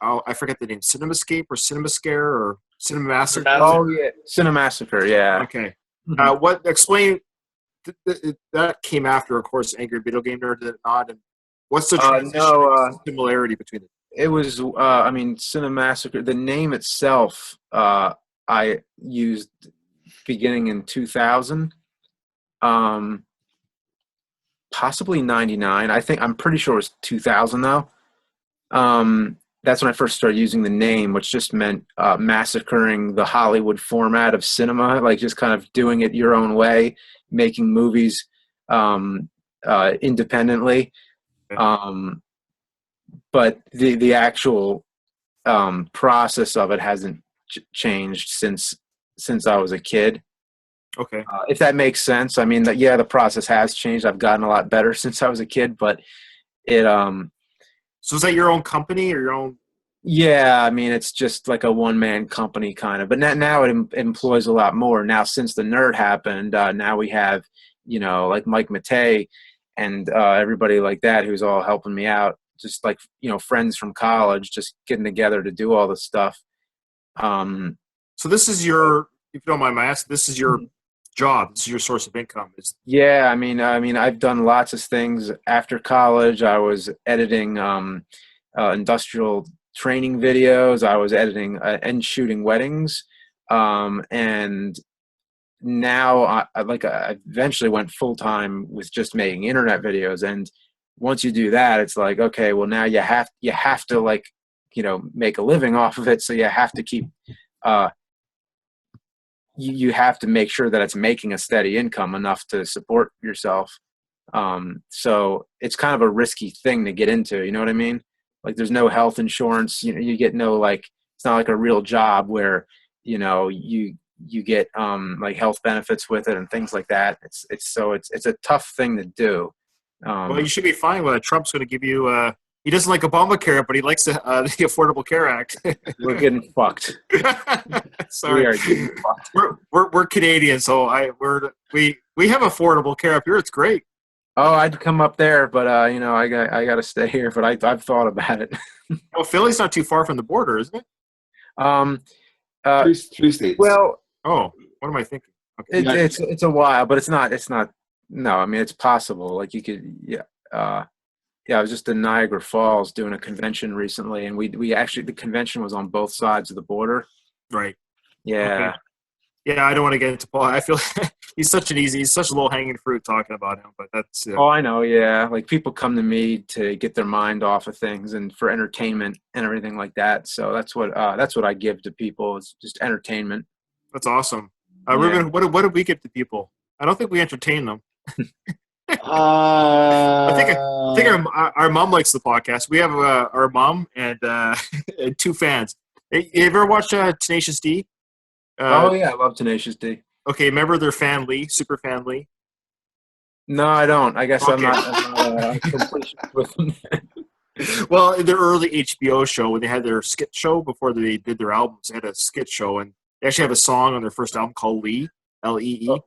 I forget the name, CinemaScape or CinemaScare or Cinemassacre? Oh yeah, Cinemassacre. Yeah. Okay. Explain that came after, of course, Angry Video Game Nerd, did it not? And what's the similarity between it? It was, Cinemassacre. The name itself, I used beginning in 2000, possibly 99. I'm pretty sure it was 2000 though. that's when I first started using the name, which just meant massacring the Hollywood format of cinema, like just kind of doing it your own way, making movies independently. Okay. But the actual process of it hasn't changed since I was a kid. Okay. If that makes sense. I mean, yeah, the process has changed. I've gotten a lot better since I was a kid, but it So is that your own company or your own? yeah, I mean, it's just like a one-man company kind of, but now it employs a lot more. Now, since the nerd happened, now we have, like Mike Matei and everybody like that who's all helping me out, just like, friends from college, just getting together to do all this stuff. So this is your, if you don't mind my asking, this is your job. This is your source of income. Yeah, I mean, I've done lots of things after college. I was editing industrial training videos. I was editing and shooting weddings, and now I eventually went full time with just making internet videos. And once you do that, it's like, okay, well now you have to like, make a living off of it. So you have to keep you have to make sure that it's making a steady income enough to support yourself. So it's kind of a risky thing to get into. You know what I mean? Like there's no health insurance. You get no, like, it's not like a real job where, you get like health benefits with it and things like that. It's a tough thing to do. Well, you should be fine with it. Trump's going to give you. He doesn't like Obamacare, but he likes the Affordable Care Act. We're getting fucked. Sorry, we are getting fucked. We're Canadian, so we have Affordable Care up here. It's great. Oh, I'd come up there, but I got to stay here. But I've thought about it. Well, Philly's not too far from the border, isn't it? Three states. Well, oh, what am I thinking? Okay. it's a while, but it's not. No, I mean, it's possible. Like you could, yeah. I was just in Niagara Falls doing a convention recently, and we actually, the convention was on both sides of the border. Right. Yeah. Okay. Yeah, I don't want to get into Paul. I feel he's such a low hanging fruit talking about him, but that's. Oh, I know. Yeah, like people come to me to get their mind off of things and for entertainment and everything like that. So that's what I give to people, is just entertainment. That's awesome. Yeah. Ruben, what did we give to people? I don't think we entertain them. I think our mom likes the podcast. We have our mom and and two fans. Hey, you ever watched Tenacious D? Oh yeah, I love Tenacious D. Okay, remember their fan Lee, super fan Lee? No, I don't. I guess Okay. I'm not completionist with them. Well, in their early HBO show, when they had their skit show before they did their albums, they had a skit show, and they actually have a song on their first album called Lee, L-E-E.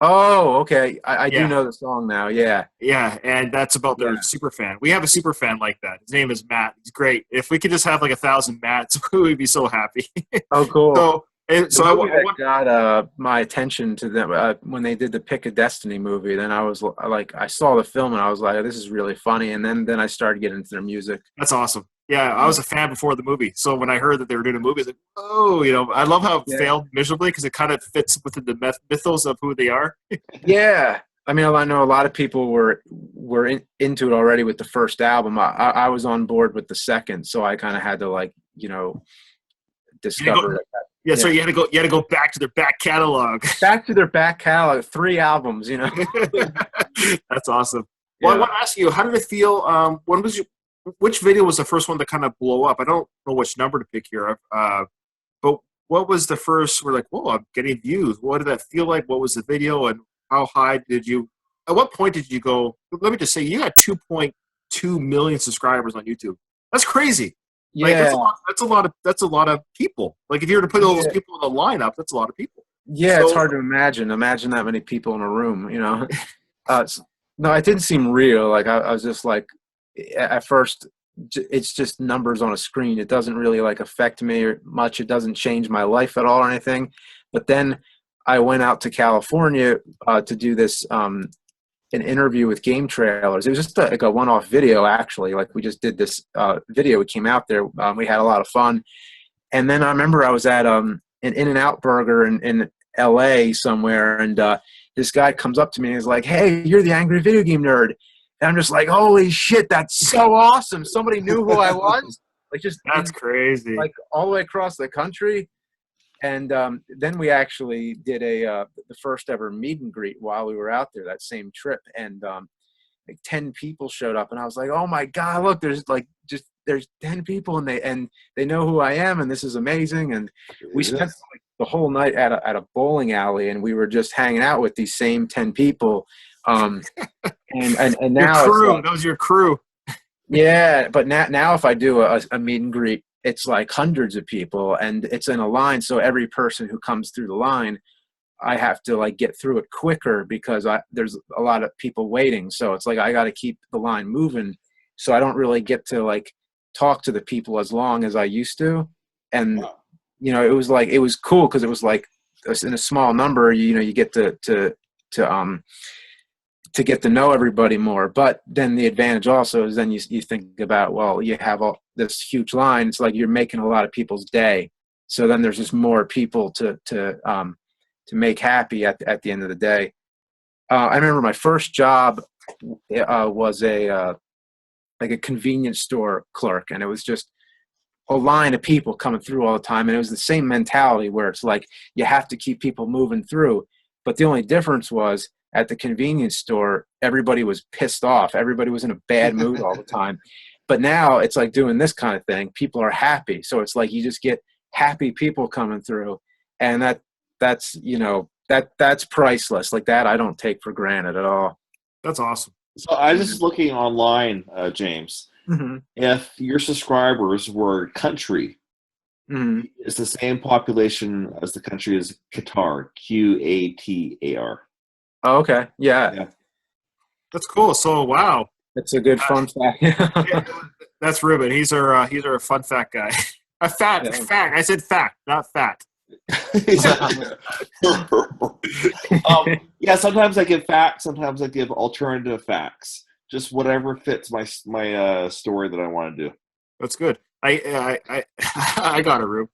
Oh, okay. I Yeah. do know the song now. Yeah. Yeah, and that's about their super fan. We have a super fan like that. His name is Matt. He's great. If we could just have like 1,000 Matts, we would be so happy. Oh, cool. So the movie that got my attention to them when they did the Pick a Destiny movie. Then I was like, I saw the film and I was like, oh, this is really funny. And then I started getting into their music. That's awesome. Yeah, I was a fan before the movie. So when I heard that they were doing a movie, I was like, oh, I love how it failed miserably because it kind of fits within the mythos of who they are. Yeah. I mean, I know a lot of people were into it already with the first album. I was on board with the second, so I kind of had to discover it. Yeah, so you had to go back to their back catalog. Back to their back catalog, 3 albums, That's awesome. Well, I want to ask you, how did it feel? Which video was the first one to kind of blow up? I don't know which number to pick here, but what was the first? We're like, whoa, I'm getting views. What did that feel like? What was the video, and how high did you? At what point did you go? Let me just say, you had 2.2 million subscribers on YouTube. That's crazy. Yeah, that's a lot of people. Like if you were to put all those people in a lineup, that's a lot of people. Yeah, it's hard to imagine that many people in a room. No, it didn't seem real. Like I was just like, at first, it's just numbers on a screen. It doesn't really affect me much. It doesn't change my life at all or anything. But then I went out to California to do this an interview with Game Trailers. It was just a one-off video, actually. Like we just did this video. We came out there. We had a lot of fun. And then I remember I was at an In-N-Out Burger in L.A. somewhere, and this guy comes up to me and is like, "Hey, you're the Angry Video Game Nerd." And I'm just like, holy shit, that's so awesome. Somebody knew who I was. like just That's crazy. like all the way across the country. And then we actually did the first ever meet and greet while we were out there that same trip, and like 10 people showed up, and I was like, oh my god, look, there's 10 people, and they know who I am, and this is amazing. And we spent like the whole night at a bowling alley, and we were just hanging out with these same 10 people. And now your crew, it's like, that was your crew. yeah, but now if I do a meet and greet, it's like hundreds of people, and it's in a line, so every person who comes through the line, I have to like get through it quicker because there's a lot of people waiting. So it's like I got to keep the line moving, so I don't really get to like talk to the people as long as I used to. And it was cool because it was like in a small number, you get to get to know everybody more. But then the advantage also is then you think about, well, you have all this huge line. It's like you're making a lot of people's day. So then there's just more people to make happy at the end of the day. I remember my first job was like a convenience store clerk, and it was just a line of people coming through all the time. And it was the same mentality where it's like you have to keep people moving through. But the only difference was at the convenience store, everybody was pissed off. Everybody was in a bad mood all the time. But now it's like doing this kind of thing. People are happy. So it's like you just get happy people coming through. And that's priceless. Like that I don't take for granted at all. That's awesome. So I was just looking online, James. Mm-hmm. If your subscribers were country, Mm-hmm. it's the same population as the country is Qatar, Qatar. Oh, okay. Yeah. That's cool. So wow, It's a good fun fact. yeah, that's Ruben. He's our fun fact guy. Fact. I said fact, not fat. Yeah, sometimes I give facts, sometimes I give alternative facts. Just whatever fits my story that I want to do. That's good. I got it, Rube.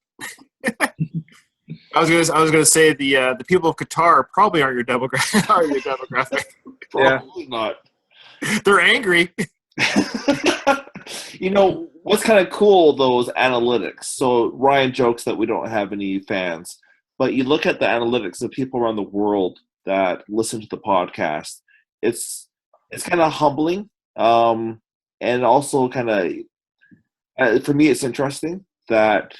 I was gonna say the people of Qatar probably aren't your demographic. Probably not. They're angry. What's kind of cool though is analytics. So Ryan jokes that we don't have any fans, but you look at the analytics of people around the world that listen to the podcast. It's kind of humbling, and also kind of for me, it's interesting that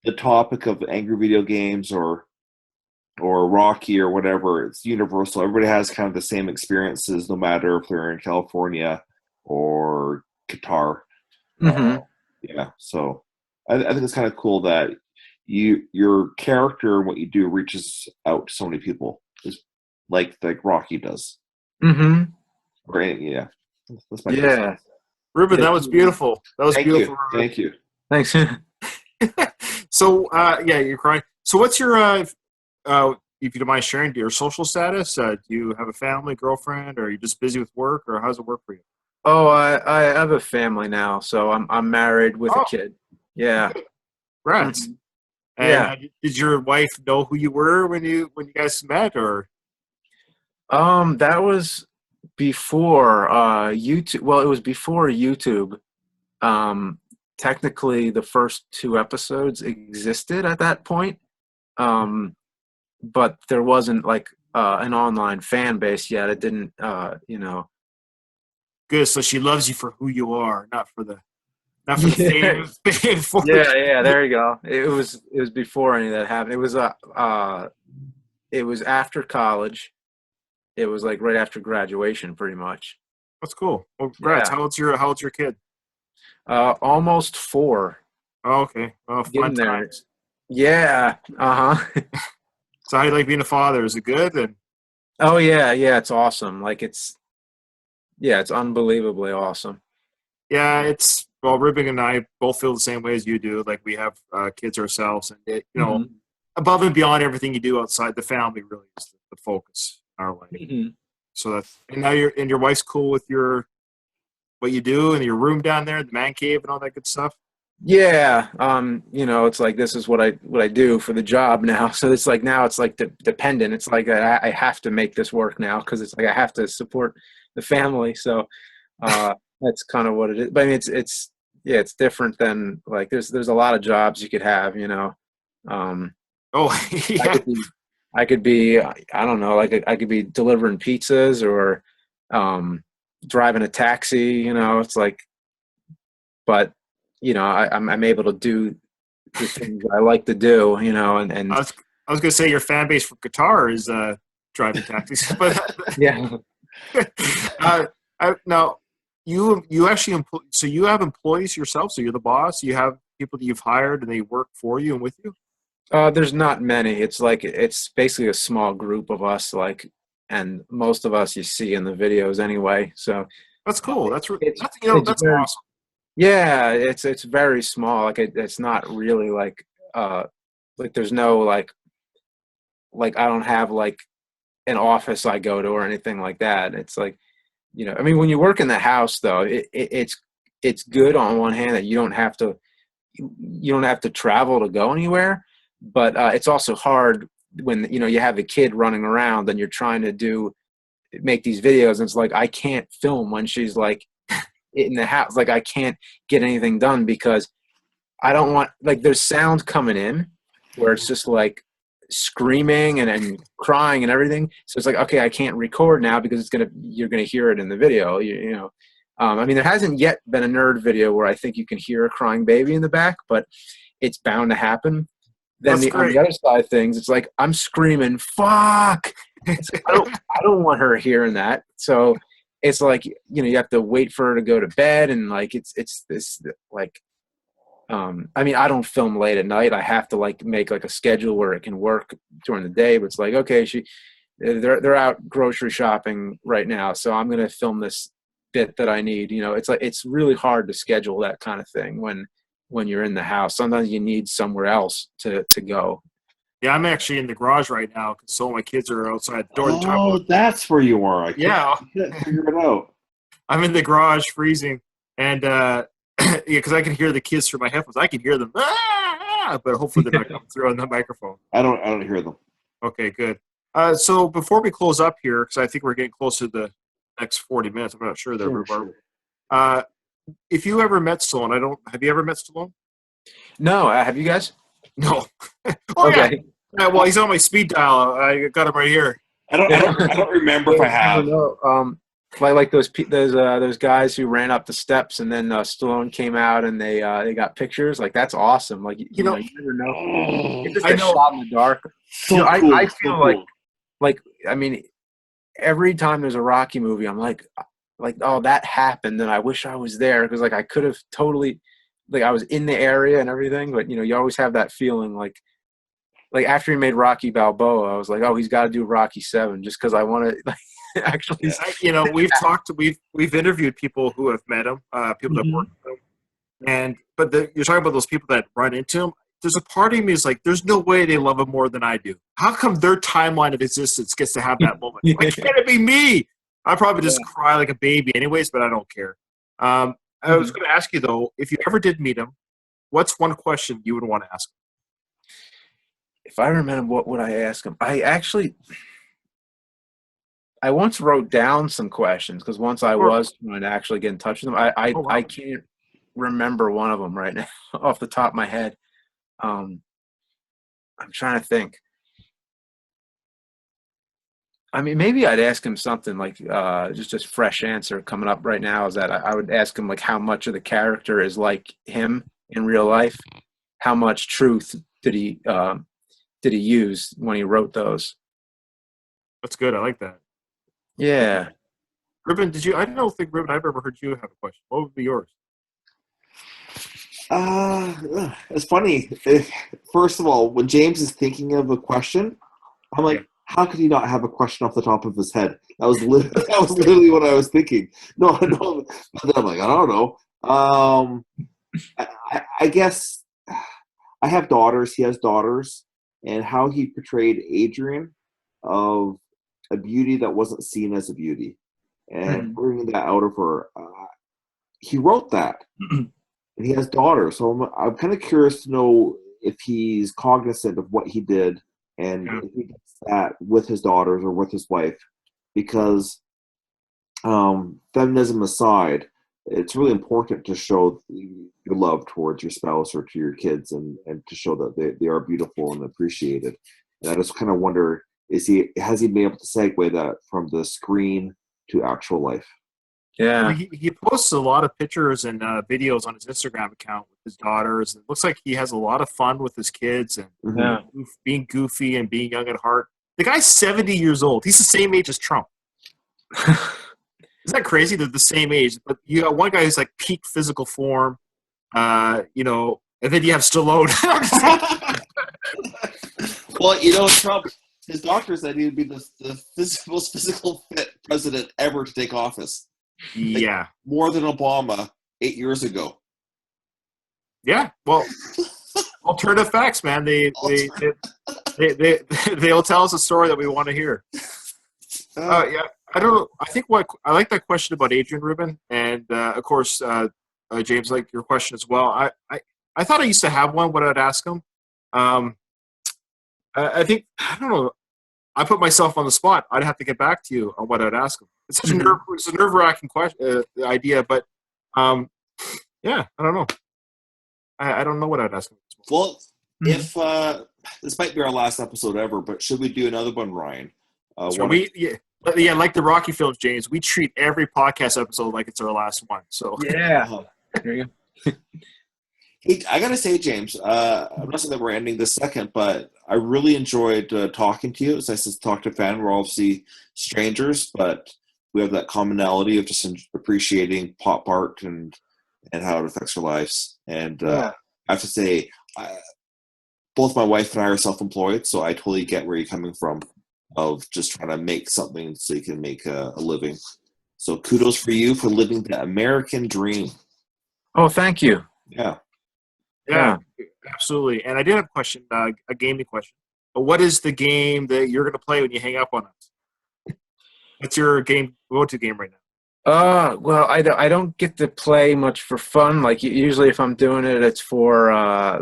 the topic of angry video games or Rocky or whatever, it's universal. Everybody has kind of the same experiences, no matter if they're in California or Qatar. Mm-hmm. Yeah, so I think it's kind of cool that your character and what you do reaches out to so many people, just like Rocky does. Mm-hmm. Right? Yeah. That's my Yeah. Ruben, that was beautiful. That was beautiful. Thank you. Thanks. So you're crying. So what's your if you don't mind sharing, your social status? Do you have a family, girlfriend, or are you just busy with work, or how does it work for you? Oh, I have a family now, so I'm married with a kid. Yeah. Congrats. Mm-hmm. And did your wife know who you were when you guys met, or? That was before YouTube. Well, it was before YouTube. Technically, the first 2 episodes existed at that point, but there wasn't like an online fan base yet. It didn't, Good. So she loves you for who you are, not for the fame. Yeah. There you go. It was before any of that happened. It was after college. It was like right after graduation, pretty much. That's cool. Well, congrats. Yeah. How old's your kid? Almost 4. Oh, okay. Well, fun times. Yeah. Uh-huh. So how do you like being a father? Is it good? And Oh yeah, it's awesome. Like it's unbelievably awesome. yeah, Ruben and I both feel the same way as you do. Like we have kids ourselves, and Mm-hmm. above and beyond everything you do outside the family, really is the focus in our life. Mm-hmm. So and now your wife's cool with what you do and your room down there, the man cave, and all that good stuff. Yeah. It's like this is what I do for the job now. So it's like now it's like dependent. It's like I have to make this work now because it's like I have to support the family. So that's kind of what it is. But I mean, it's yeah, it's different than like there's a lot of jobs you could have, Oh, I yeah. could be I could be I don't know, like I could be delivering pizzas or um driving a taxi, it's like, but I'm able to do the things I like to do, I and was I was gonna say your fan base for guitar is driving taxis, but yeah. uh, now you actually so you have employees yourself, so you're the boss. You have people that you've hired and they work for you and with you. There's not many. It's like it's basically a small group of us, like, and most of us you see in the videos anyway. So That's cool. it's That's it's that's very awesome. yeah, it's very small. Like it's not really uh like there's no like I don't have like an office I go to or anything like that. It's like I mean, when you work in the house though, it's good on one hand that you don't have to travel to go anywhere, but it's also hard when you have a kid running around and you're trying to make these videos, and it's like I can't film when she's like in the house. Like I can't get anything done because I don't want, like, there's sound coming in where it's just like screaming and crying and everything. So it's like, okay, I can't record now because you're gonna hear it in the video. I mean, there hasn't yet been a nerd video where I think you can hear a crying baby in the back, but it's bound to happen. Then That's on the great. other side of things, it's like I'm screaming, "Fuck!" It's like, I don't want her hearing that. So it's like you have to wait for her to go to bed, and like it's this like I mean, I don't film late at night. I have to like make like a schedule where it can work during the day. But it's like, okay, they're out grocery shopping right now, so I'm gonna film this bit that I need. It's like it's really hard to schedule that kind of thing when you're in the house. Sometimes you need somewhere else to go. Yeah, I'm actually in the garage right now because so my kids are outside the door. Oh, that's where you are. Yeah, I couldn't figure it out. I'm in the garage freezing, and yeah, because I can hear the kids through my headphones. I can hear them, but hopefully they're not coming through on the microphone. I don't hear them. Okay, good. So before we close up here, because I think we're getting close to the next 40 minutes. I'm not sure there, Sure, Rhubarb. sure. Uh, if you ever met Stallone, I don't. Have you ever met Stallone? No, have you guys? No. Oh yeah. Okay. Yeah. Well, he's on my speed dial. I got him right here. I don't remember if I have. No, like those guys who ran up the steps and then Stallone came out and they got pictures. Like that's awesome. Like You know, you never know. Oh, It's just I a know. shot in the dark. so I cool. I So feel cool. like I mean every time there's a Rocky movie, I'm like oh that happened and I wish I was there because like I could have totally like I was in the area and everything. But you always have that feeling like after he made Rocky Balboa, I was like, oh, he's got to do Rocky 7 just because I want to like, actually. Yeah. We've interviewed people who have met him, people that work with him, you're talking about those people that run into him. There's a part of me is like, there's no way they love him more than I do. How come their timeline of existence gets to have that moment? Why can't it be me? I probably just cry like a baby, anyways, but I don't care. I was going to ask you though, if you ever did meet him, what's one question you would want to ask him? If I remember, what would I ask him? I once wrote down some questions because once I Or, was trying to actually get in touch with them. I oh wow, I can't remember one of them right now off the top of my head. Um, I'm trying to think. I mean, maybe I'd ask him something like just a fresh answer coming up right now is that I would ask him like how much of the character is like him in real life. How much truth did he use when he wrote those? that's good. I like that. Yeah. Ruben, did you? I don't think Ruben. I've ever heard you have a question. What would be yours? It's funny. First of all, when James is thinking of a question, I'm Yeah. like, how could he not have a question off the top of his head? That was literally what I was thinking. No, no. But then I'm like, I don't know. I guess I have daughters. He has daughters, and how he portrayed Adrian of a beauty that wasn't seen as a beauty, and Mhm. bringing that out of her. He wrote that. And he has daughters, so I'm kind of curious to know if he's cognizant of what he did and Yeah. if he does that with his daughters or with his wife. Because feminism aside, it's really important to show your love towards your spouse or to your kids, and to show that they are beautiful and appreciated. And I just kind of wonder, has he been able to segue that from the screen to actual life? Yeah. Well, he posts a lot of pictures and videos on his Instagram account with his daughters. It looks like he has a lot of fun with his kids and Yeah. being goofy and being young at heart. The guy's 70 years old. He's the same age as Trump. Isn't that crazy? They're the same age. But you got one guy who's like peak physical form, and then you have Stallone. Well, Trump, his doctor said he would be the most physical fit president ever to take office. Yeah. More than Obama 8 years ago. Yeah. Well, alternative facts, man. They'll tell us a story that we want to hear. Yeah. I don't know. I think I like that question about Adrian Rubin, and of course, James, like your question as well. I thought I used to have one. What I'd ask him. I think I don't know. I put myself on the spot. I'd have to get back to you on what I'd ask him. It's such a nerve-wracking question, idea, but yeah, I don't know. I don't know what I'd ask him. Well, if this might be our last episode ever, but should we do another one, Ryan? Yeah, like the Rocky films, James. We treat every podcast episode like it's our last one. So yeah, there you go. Hey, I gotta say, James, I'm not saying that we're ending this second, but I really enjoyed talking to you. It's nice to talk to a fan. We're obviously strangers, but we have that commonality of just appreciating pop art and how it affects our lives. And I have to say, both my wife and I are self-employed, so I totally get where you're coming from of just trying to make something so you can make a living. So kudos for you for living the American dream. Oh, thank you. Yeah, absolutely. And I did have a question, a gaming question. But what is the game that you're going to play when you hang up on us? What's your go-to game right now? Well, I don't get to play much for fun. Like usually, if I'm doing it, it's for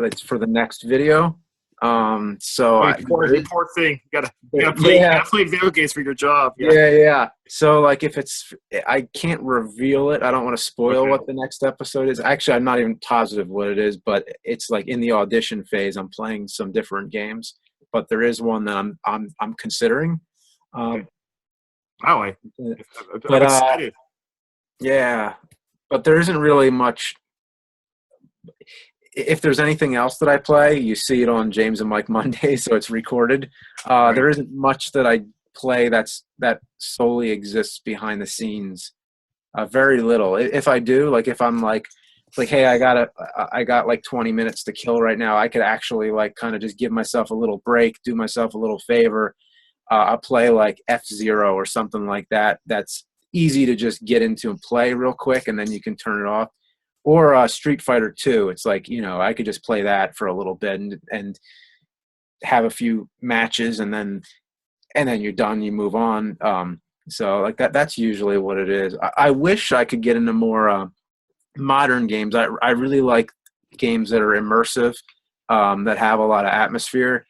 the next video. Poor thing. You gotta play video games for your job. Yeah. So like, if I can't reveal it. I don't want to spoil what the next episode is. Actually, I'm not even positive what it is, but it's like in the audition phase. I'm playing some different games, but there is one that I'm considering. Wow, I'm excited. Yeah, but there isn't really much. If there's anything else that I play, you see it on James and Mike Monday, so it's recorded. Right. There isn't much that I play that solely exists behind the scenes. Very little. If I do, like if I'm like, hey, I got like 20 minutes to kill right now, I could actually like kind of just give myself a little break, do myself a little favor. I'll play like F-Zero or something like that. That's easy to just get into and play real quick, and then you can turn it off. Or Street Fighter 2. It's like, I could just play that for a little bit and have a few matches, and then you're done. You move on. So like that's usually what it is. I wish I could get into more modern games. I really like games that are immersive, that have a lot of atmosphere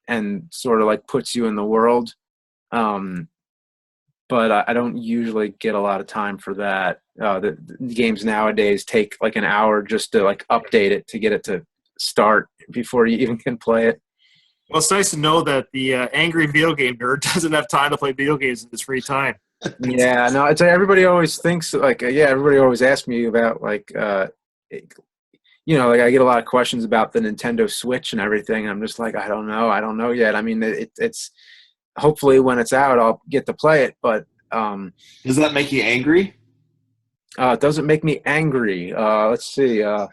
and sort of like puts you in the world. But I don't usually get a lot of time for that. The games nowadays take like an hour just to like update it to get it to start before you even can play it. Well, it's nice to know that the angry video game nerd doesn't have time to play video games in his free time. Yeah, no, it's everybody always thinks like, everybody always asks me about like, like I get a lot of questions about the Nintendo Switch and everything. I'm just like, I don't know yet. I mean, it's hopefully when it's out, I'll get to play it. But does that make you angry? It doesn't make me angry. Let's see. I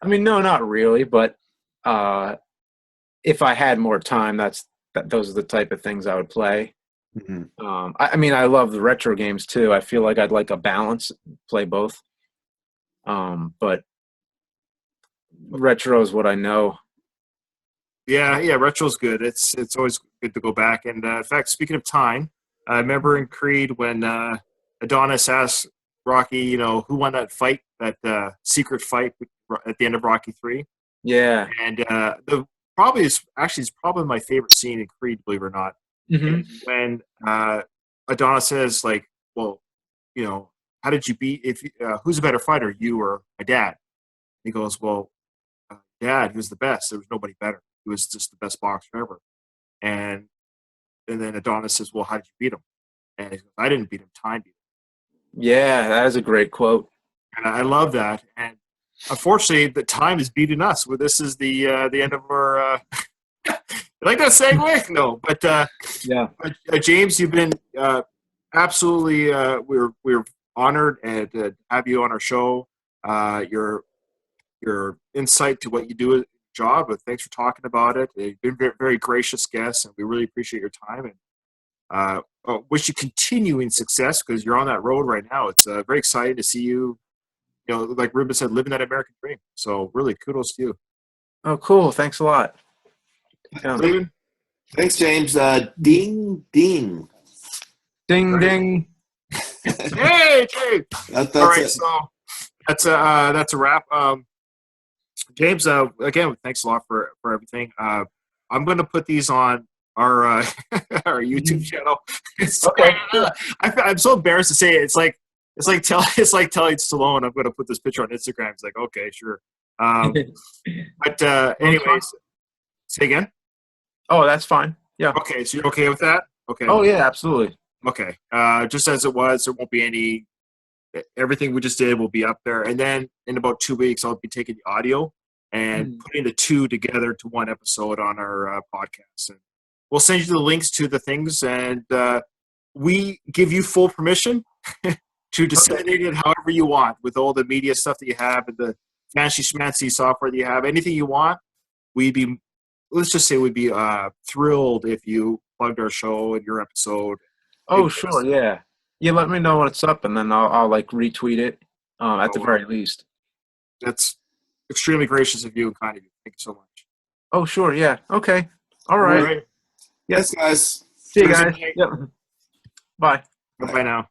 mean, no, not really. But if I had more time, those are the type of things I would play. Mm-hmm. I mean, I love the retro games too. I feel like I'd like a balance, play both. But retro is what I know. Yeah, retro's good. It's always good to go back. And in fact, speaking of time, I remember in Creed when Adonis asked Rocky, who won that fight, that secret fight at the end of Rocky 3. Yeah. And it's probably my favorite scene in Creed, believe it or not. Mm-hmm. When Adonis says, like, well, how did you beat? Who's a better fighter, you or my dad? He goes, well, Dad, he was the best. There was nobody better. He was just the best boxer ever. And then Adonis says, well, how did you beat him? And he goes, I didn't beat him. Time beat him. Yeah, that is a great quote. And I love that. And unfortunately, the time is beating us. Well, this is the end of our. You like that segue? No, but yeah. James, you've been absolutely. We're honored to have you on our show. Your insight to what you do at your job. But thanks for talking about it. You've been very, very gracious guest, and we really appreciate your time. And wish you continuing success because you're on that road right now. It's very exciting to see you. Like Ruben said, living that American dream. So really, kudos to you. Oh, cool! Thanks a lot. Ruben? Thanks, James. Ding, ding. Ding, ding. Hey, James. That's All right, it. so that's a wrap. James, again, thanks a lot for everything. I'm going to put these on our our YouTube channel. Okay. I'm so embarrassed to say it. It's like telling Stallone I'm going to put this picture on Instagram. It's like, okay, sure. But anyways, say again. Oh, that's fine. Yeah. Okay, so you're okay with that? Okay. Oh yeah, absolutely. Okay. Just as it was, there won't be any. Everything we just did will be up there, and then in about 2 weeks, I'll be taking the audio and putting the two together to one episode on our podcast. And we'll send you the links to the things, and we give you full permission to disseminate it however you want with all the media stuff that you have and the fancy schmancy software that you have. Anything you want, let's just say we'd be thrilled if you plugged our show and your episode. Oh, sure, yeah. Yeah, let me know when it's up, and then I'll like retweet it at the very least. That's extremely gracious of you and kind of you. Thank you so much. Oh, sure, yeah. Okay. All right. Yes, guys. See you guys. Yep. Bye. Bye now.